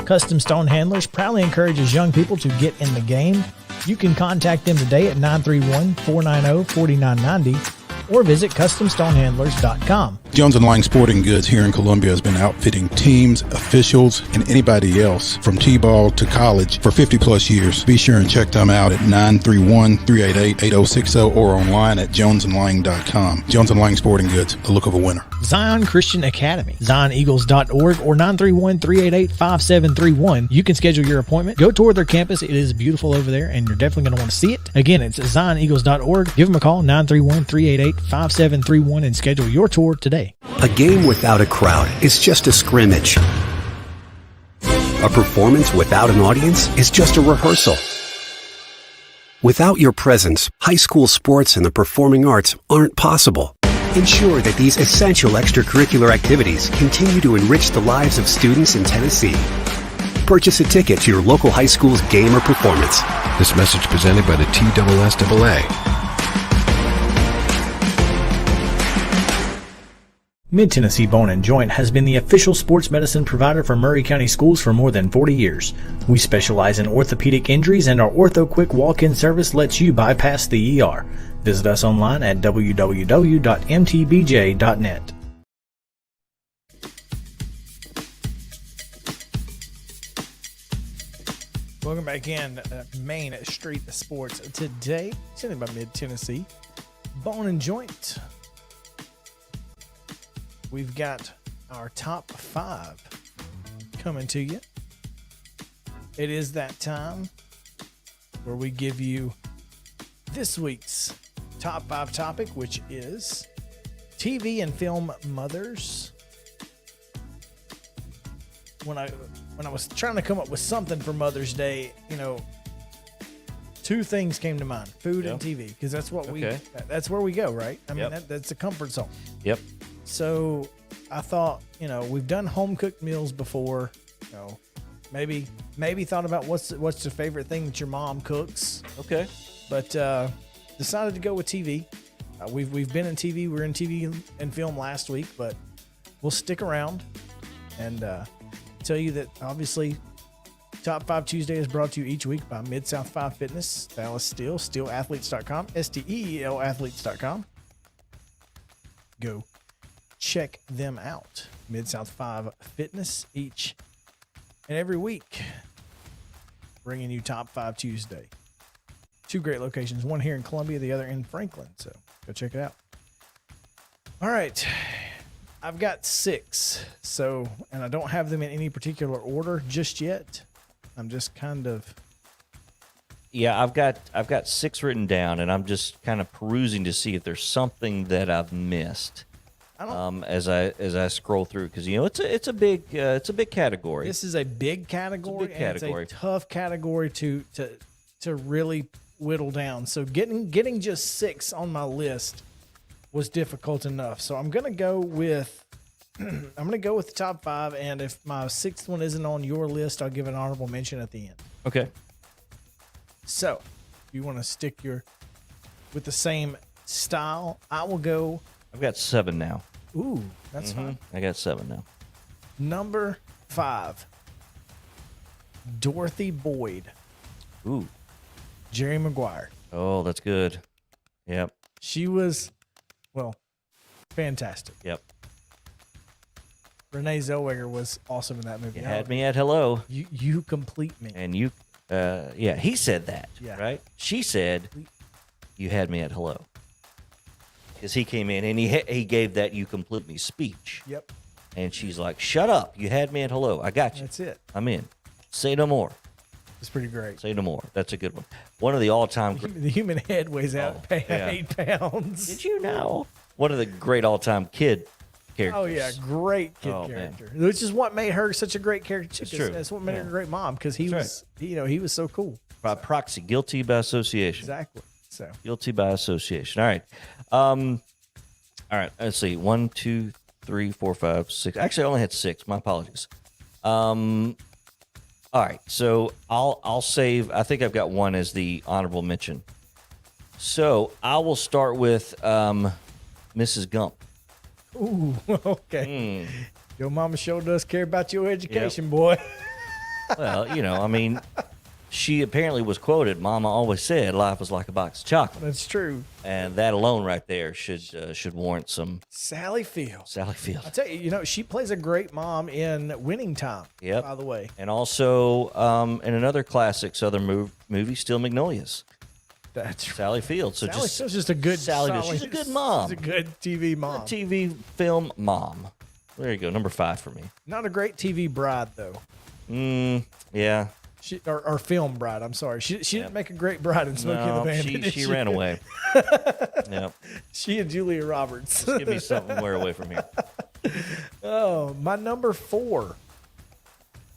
[SPEAKER 2] Custom Stone Handlers proudly encourages young people to get in the game. You can contact them today at 931-490-4990 or visit CustomStonehandlers.com.
[SPEAKER 4] Jones & Lang Sporting Goods here in Columbia has been outfitting teams, officials, and anybody else from T-ball to college for 50-plus years. Be sure and check them out at 931-388-8060 or online at jonesandlang.com. Jones & Lang Sporting Goods, the look of a winner.
[SPEAKER 2] Zion Christian Academy, ZionEagles.org or 931-388-5731. You can schedule your appointment. Go tour their campus. It is beautiful over there, and you're definitely going to want to see it. Again, it's ZionEagles.org. Give them a call, 931-388-5731, and schedule your tour today.
[SPEAKER 8] A game without a crowd is just a scrimmage. A performance without an audience is just a rehearsal. Without your presence, high school sports and the performing arts aren't possible. Ensure that these essential extracurricular activities continue to enrich the lives of students in Tennessee. Purchase a ticket to your local high school's game or performance.
[SPEAKER 11] This message presented by the TSSAA.
[SPEAKER 2] Mid-Tennessee Bone and Joint has been the official sports medicine provider for Maury County schools for more than 40 years. We specialize in orthopedic injuries, and our Ortho Quick walk-in service lets you bypass the ER. Visit us online at www.mtbj.net. Welcome back in Main Street Sports today, presented by Mid-Tennessee Bone and Joint. We've got our top 5 coming to you. It is that time where we give you this week's top 5 topic, which is TV and film mothers. When I was trying to come up with something for Mother's Day, two things came to mind: food and TV, because that's what that's where we go, right? I mean, that's a comfort zone.
[SPEAKER 1] Yep.
[SPEAKER 2] So I thought, we've done home cooked meals before. Maybe thought about what's the favorite thing that your mom cooks.
[SPEAKER 1] Okay.
[SPEAKER 2] But decided to go with TV. We've been in TV. We were in TV and film last week, but we'll stick around and tell you that obviously Top 5 Tuesday is brought to you each week by Mid-South 5 Fitness, Dallas Steel, SteelAthletes.com, STEEL Athletes.com. Go check them out. Mid-South 5 Fitness each and every week, bringing you Top 5 Tuesday. 2 great locations, one here in Columbia, the other in Franklin. So go check it out. All right. I've got 6. And I don't have them in any particular order just yet. I'm just kind of
[SPEAKER 1] Yeah, I've got 6 written down, and I'm just kind of perusing to see if there's something that I've missed. As I scroll through, because it's a big category.
[SPEAKER 2] This is a big category.
[SPEAKER 1] It's a
[SPEAKER 2] and it's a tough category to really whittle down. So getting just 6 on my list was difficult enough. So I'm gonna go with the top 5, and if my 6th one isn't on your list, I'll give an honorable mention at the end.
[SPEAKER 1] Okay.
[SPEAKER 2] So if you want to stick with the same style, I will go.
[SPEAKER 1] I've got 7 now.
[SPEAKER 2] Ooh, that's fine.
[SPEAKER 1] I got 7 now.
[SPEAKER 2] Number 5, Dorothy Boyd.
[SPEAKER 1] Ooh.
[SPEAKER 2] Jerry Maguire.
[SPEAKER 1] Oh, that's good. Yep.
[SPEAKER 2] She was, fantastic.
[SPEAKER 1] Yep.
[SPEAKER 2] Renee Zellweger was awesome in that movie.
[SPEAKER 1] You had me at hello.
[SPEAKER 2] You complete me.
[SPEAKER 1] And you, he said that, right? She said, you had me at hello. Because he came in and he gave that "you complete me" speech.
[SPEAKER 2] Yep.
[SPEAKER 1] And she's like, "Shut up! You had me at hello. I got you.
[SPEAKER 2] That's it.
[SPEAKER 1] I'm in. Say no more."
[SPEAKER 2] It's pretty great.
[SPEAKER 1] Say no more. That's a good one. One of the all-time.
[SPEAKER 2] The human head weighs out 8 pounds.
[SPEAKER 1] Did you know? One of the great all-time kid characters.
[SPEAKER 2] Oh yeah, great kid character. Man. Which is what made her such a great character.
[SPEAKER 1] That's true.
[SPEAKER 2] That's what made her a great mom, because he was, he was so cool.
[SPEAKER 1] By proxy, guilty by association.
[SPEAKER 2] Exactly. So
[SPEAKER 1] guilty by association. All right. All right. Let's see. 1, 2, 3, 4, 5, 6. Actually, I only had 6. My apologies. All right. So I'll save. I think I've got one as the honorable mention. So I will start with Mrs. Gump.
[SPEAKER 2] Ooh. Okay. Your mama sure does care about your education, boy.
[SPEAKER 1] Well, I mean, she apparently was quoted, "Mama always said life was like a box of chocolate."
[SPEAKER 2] That's true.
[SPEAKER 1] And that alone right there should warrant some.
[SPEAKER 2] Sally Field.
[SPEAKER 1] I
[SPEAKER 2] tell you, she plays a great mom in Winning Time.
[SPEAKER 1] Yep.
[SPEAKER 2] By the way.
[SPEAKER 1] And also in another classic Southern movie, Still Magnolias.
[SPEAKER 2] That's right.
[SPEAKER 1] Sally Field. So
[SPEAKER 2] Sally Field's just a good
[SPEAKER 1] Sally Field. She's a good mom.
[SPEAKER 2] She's a good TV mom.
[SPEAKER 1] A TV film mom. There you go. Number 5 for me.
[SPEAKER 2] Not a great TV bride though.
[SPEAKER 1] Yeah.
[SPEAKER 2] She or film bride. I'm sorry. She didn't make a great bride in Smokey and the Bandit.
[SPEAKER 1] She ran away. Yep.
[SPEAKER 2] She and Julia Roberts.
[SPEAKER 1] Just give me something way away from here.
[SPEAKER 2] Oh, my number 4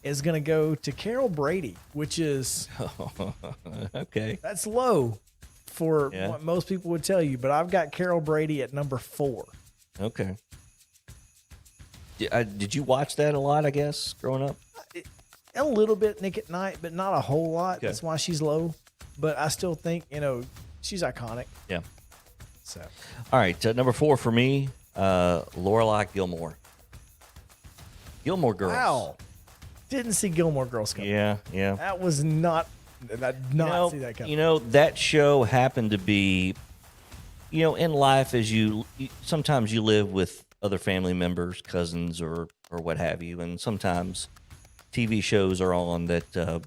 [SPEAKER 2] is going to go to Carol Brady, which is
[SPEAKER 1] okay.
[SPEAKER 2] That's low for what most people would tell you, but I've got Carol Brady at number 4.
[SPEAKER 1] Okay. Did you watch that a lot, I guess, growing up?
[SPEAKER 2] A little bit Nick at Night, but not a whole lot.
[SPEAKER 1] Okay.
[SPEAKER 2] That's why she's low. But I still think, she's iconic.
[SPEAKER 1] Yeah.
[SPEAKER 2] So,
[SPEAKER 1] all right, number 4 for me, Lorelai Gilmore. Gilmore Girls.
[SPEAKER 2] Wow. Didn't see Gilmore Girls coming.
[SPEAKER 1] Yeah.
[SPEAKER 2] That was not. I did not see that coming.
[SPEAKER 1] That show happened to be, in life, as sometimes you live with other family members, cousins, or what have you, and sometimes TV shows are on that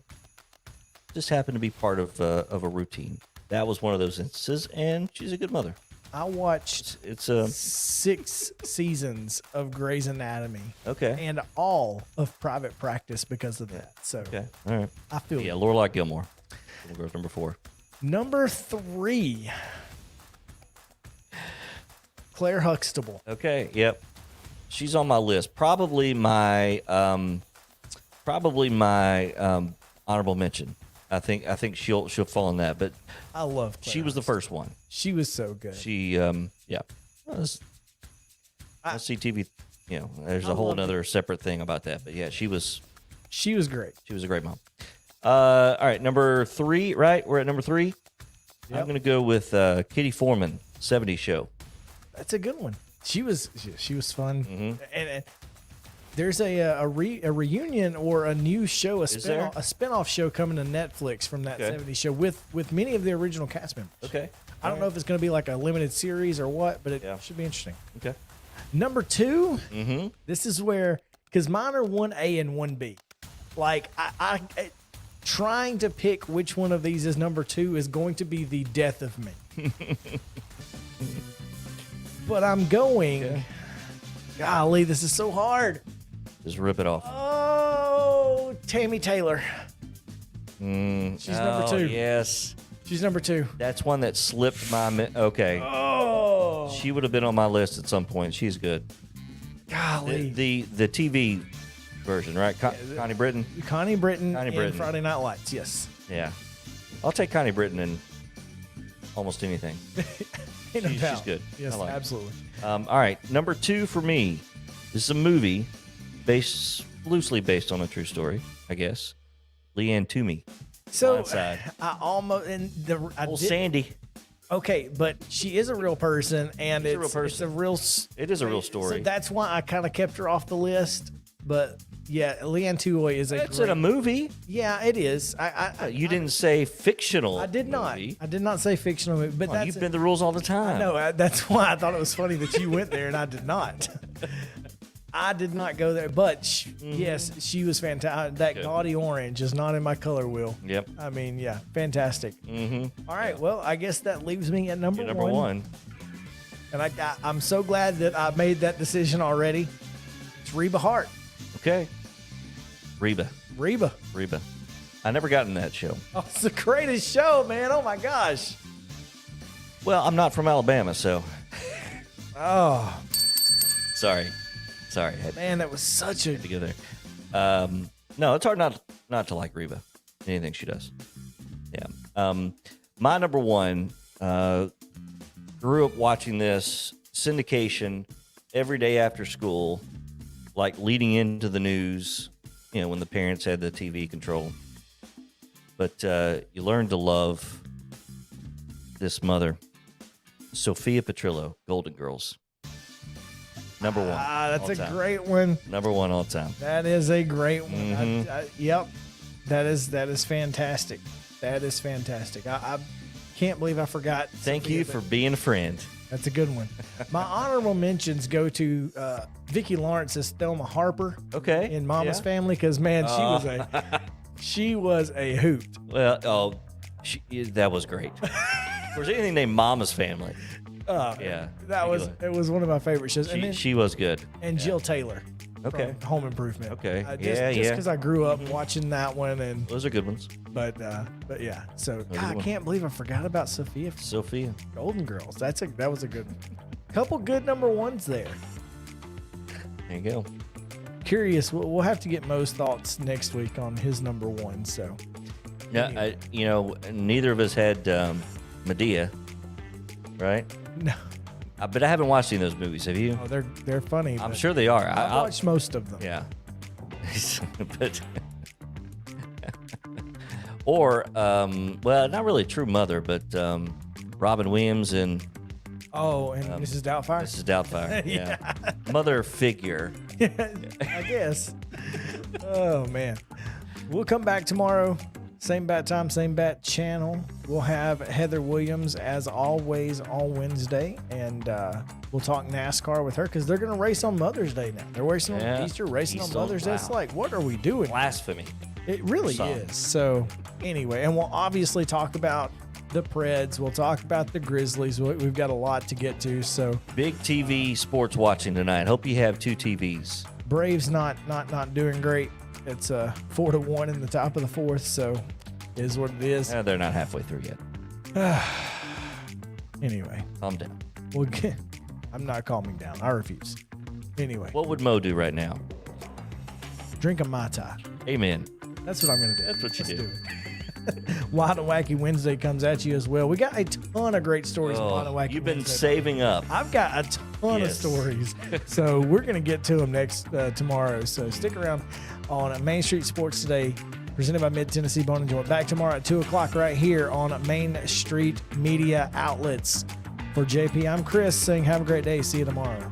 [SPEAKER 1] just happen to be part of a routine. That was one of those instances, and she's a good mother.
[SPEAKER 2] I watched
[SPEAKER 1] it's
[SPEAKER 2] 6 seasons of Grey's Anatomy.
[SPEAKER 1] Okay.
[SPEAKER 2] And all of Private Practice because of that. So
[SPEAKER 1] okay, all right.
[SPEAKER 2] I feel
[SPEAKER 1] Lorelai Gilmore. We'll go with number 4.
[SPEAKER 2] Number 3, Claire Huxtable.
[SPEAKER 1] Okay. Yep. She's on my list. Probably my honorable mention. I think she'll fall in that. But
[SPEAKER 2] I love Claire.
[SPEAKER 1] She was the first one.
[SPEAKER 2] She was so good.
[SPEAKER 1] She SCTV. There's a whole other separate thing about that. But yeah, she was
[SPEAKER 2] great.
[SPEAKER 1] She was a great mom. All right, number 3. Right, we're at number 3. Yep. I'm gonna go with Kitty Foreman, 70s Show.
[SPEAKER 2] That's a good one. She was fun.
[SPEAKER 1] Mm-hmm.
[SPEAKER 2] And there's a reunion or a new show, a spinoff show coming to Netflix from that 70s show with many of the original cast members.
[SPEAKER 1] Okay.
[SPEAKER 2] I don't know if it's going to be like a limited series or what, but it should be interesting.
[SPEAKER 1] Okay.
[SPEAKER 2] Number 2, this is where, because mine are 1A and 1B. Like, I trying to pick which one of these is number 2 is going to be the death of me. But I'm going, golly, this is so hard.
[SPEAKER 1] Just rip it off.
[SPEAKER 2] Oh, Tammy Taylor. She's number 2.
[SPEAKER 1] Yes.
[SPEAKER 2] She's number 2.
[SPEAKER 1] That's one that slipped my... Okay.
[SPEAKER 2] Oh.
[SPEAKER 1] She would have been on my list at some point. She's good.
[SPEAKER 2] Golly.
[SPEAKER 1] The TV version, right? Connie Britton?
[SPEAKER 2] Connie Britton
[SPEAKER 1] Connie
[SPEAKER 2] in
[SPEAKER 1] Britton.
[SPEAKER 2] Friday Night Lights, yes.
[SPEAKER 1] Yeah. I'll take Connie Britton in almost anything.
[SPEAKER 2] Ain't no doubt.
[SPEAKER 1] She's good.
[SPEAKER 2] Yes,
[SPEAKER 1] I like it.
[SPEAKER 2] absolutely.
[SPEAKER 1] All right. Number 2 for me. This is a movie loosely based on a true story, I guess. Leanne Toomey.
[SPEAKER 2] So
[SPEAKER 1] Blindside.
[SPEAKER 2] I almost
[SPEAKER 1] Sandy.
[SPEAKER 2] Okay, but she is a real person, and
[SPEAKER 1] She's a real person.
[SPEAKER 2] it's a real.
[SPEAKER 1] It is a real story.
[SPEAKER 2] So that's why I kind of kept her off the list. But yeah, Leanne Toomey is a.
[SPEAKER 1] It's in a movie.
[SPEAKER 2] Yeah, it is.
[SPEAKER 1] You didn't say fictional.
[SPEAKER 2] I did not.
[SPEAKER 1] movie.
[SPEAKER 2] I did not say fictional movie, but
[SPEAKER 1] Come on,
[SPEAKER 2] that's
[SPEAKER 1] you bend the rules all the time.
[SPEAKER 2] No, that's why I thought it was funny that you went there and I did not. I did not go there, but yes, she was fantastic. That
[SPEAKER 1] Good.
[SPEAKER 2] gaudy orange is not in my color wheel.
[SPEAKER 1] Yep.
[SPEAKER 2] I mean, yeah, fantastic.
[SPEAKER 1] Mm-hmm.
[SPEAKER 2] All right, well, I guess that leaves me at number
[SPEAKER 1] Number one.
[SPEAKER 2] And I'm so glad that I made that decision already. It's Reba Hart.
[SPEAKER 1] Okay. Reba. I never got in that show.
[SPEAKER 2] Oh, it's the greatest show, man. Oh, my gosh.
[SPEAKER 1] Well, I'm not from Alabama, so
[SPEAKER 2] Oh,
[SPEAKER 1] sorry. I had
[SPEAKER 2] man, that was such a...
[SPEAKER 1] to go there. No, it's hard not to like Reba. Anything she does. Yeah. My number 1, grew up watching this syndication every day after school, like leading into the news, when the parents had the TV control. But you learn to love this mother, Sophia Petrillo, Golden Girls. Number 1.
[SPEAKER 2] That's
[SPEAKER 1] all
[SPEAKER 2] a
[SPEAKER 1] time.
[SPEAKER 2] great one.
[SPEAKER 1] Number 1 all the time.
[SPEAKER 2] That is a great one.
[SPEAKER 1] Mhm.
[SPEAKER 2] Yep. That is fantastic. That is fantastic. I can't believe I forgot.
[SPEAKER 1] Thank
[SPEAKER 2] Sophia,
[SPEAKER 1] you for being a friend.
[SPEAKER 2] That's a good one. My honorable mentions go to Vicki Lawrence as Thelma Harper.
[SPEAKER 1] Okay.
[SPEAKER 2] In Mama's
[SPEAKER 1] Yeah.
[SPEAKER 2] Family, because man, she was a hoot.
[SPEAKER 1] Well, that was great. If there's anything named Mama's Family. Yeah.
[SPEAKER 2] It was one of my favorite shows. And then,
[SPEAKER 1] She was good.
[SPEAKER 2] and Jill Taylor.
[SPEAKER 1] Okay.
[SPEAKER 2] From Home Improvement.
[SPEAKER 1] Okay.
[SPEAKER 2] Just
[SPEAKER 1] Yeah.
[SPEAKER 2] because I grew up watching that one, and
[SPEAKER 1] Those are good ones.
[SPEAKER 2] but yeah. So
[SPEAKER 1] good
[SPEAKER 2] I
[SPEAKER 1] one.
[SPEAKER 2] can't believe I forgot about Sophia from
[SPEAKER 1] Sophia.
[SPEAKER 2] Golden Girls. That was a good one. Couple good number 1s there.
[SPEAKER 1] There you go.
[SPEAKER 2] Curious. We'll have to get Mo's thoughts next week on his number 1. So
[SPEAKER 1] Yeah, neither of us had Medea, right?
[SPEAKER 2] no,
[SPEAKER 1] But I haven't watched any of those movies. Have you?
[SPEAKER 2] oh, they're funny.
[SPEAKER 1] I'm
[SPEAKER 2] but
[SPEAKER 1] sure they are.
[SPEAKER 2] I've watched most of them.
[SPEAKER 1] Yeah. But or not really True Mother, but Robin Williams and
[SPEAKER 2] Oh, and Mrs. Doubtfire.
[SPEAKER 1] Mrs. Doubtfire. Yeah. Mother figure.
[SPEAKER 2] I guess. Oh man, we'll come back tomorrow. Same bat time, same bat channel. We'll have Heather Williams as always on Wednesday, and we'll talk NASCAR with her because they're going to race on Mother's Day now. They're racing on Easter, racing on Mother's Day. It's like, what are we doing?
[SPEAKER 1] Blasphemy.
[SPEAKER 2] It really is. So anyway, and we'll obviously talk about the Preds. We'll talk about the Grizzlies. We've got a lot to get to. So
[SPEAKER 1] Big TV sports watching tonight. Hope you have 2 TVs.
[SPEAKER 2] Braves not doing great. It's 4-1 in the top of the 4th, so it is what it is.
[SPEAKER 1] They're not halfway through yet.
[SPEAKER 2] Anyway,
[SPEAKER 1] Calm down.
[SPEAKER 2] I'm not calming down. I refuse. Anyway,
[SPEAKER 1] What would Mo do right now?
[SPEAKER 2] drink a Mai Tai.
[SPEAKER 1] Amen.
[SPEAKER 2] That's what I'm going to do.
[SPEAKER 1] That's what you
[SPEAKER 2] Let's
[SPEAKER 1] do.
[SPEAKER 2] it. Wild and Wacky Wednesday comes at you as well. We got a ton of great stories on Wild and Wacky
[SPEAKER 1] You've been
[SPEAKER 2] Wednesday.
[SPEAKER 1] saving up.
[SPEAKER 2] I've got a ton of
[SPEAKER 1] Yes.
[SPEAKER 2] stories. So we're going to get to them tomorrow. So stick around on Main Street Sports Today, presented by Mid-Tennessee Bone and Joint. Back tomorrow at 2 o'clock right here on Main Street Media Outlets. For JP, I'm Chris saying have a great day. See you tomorrow.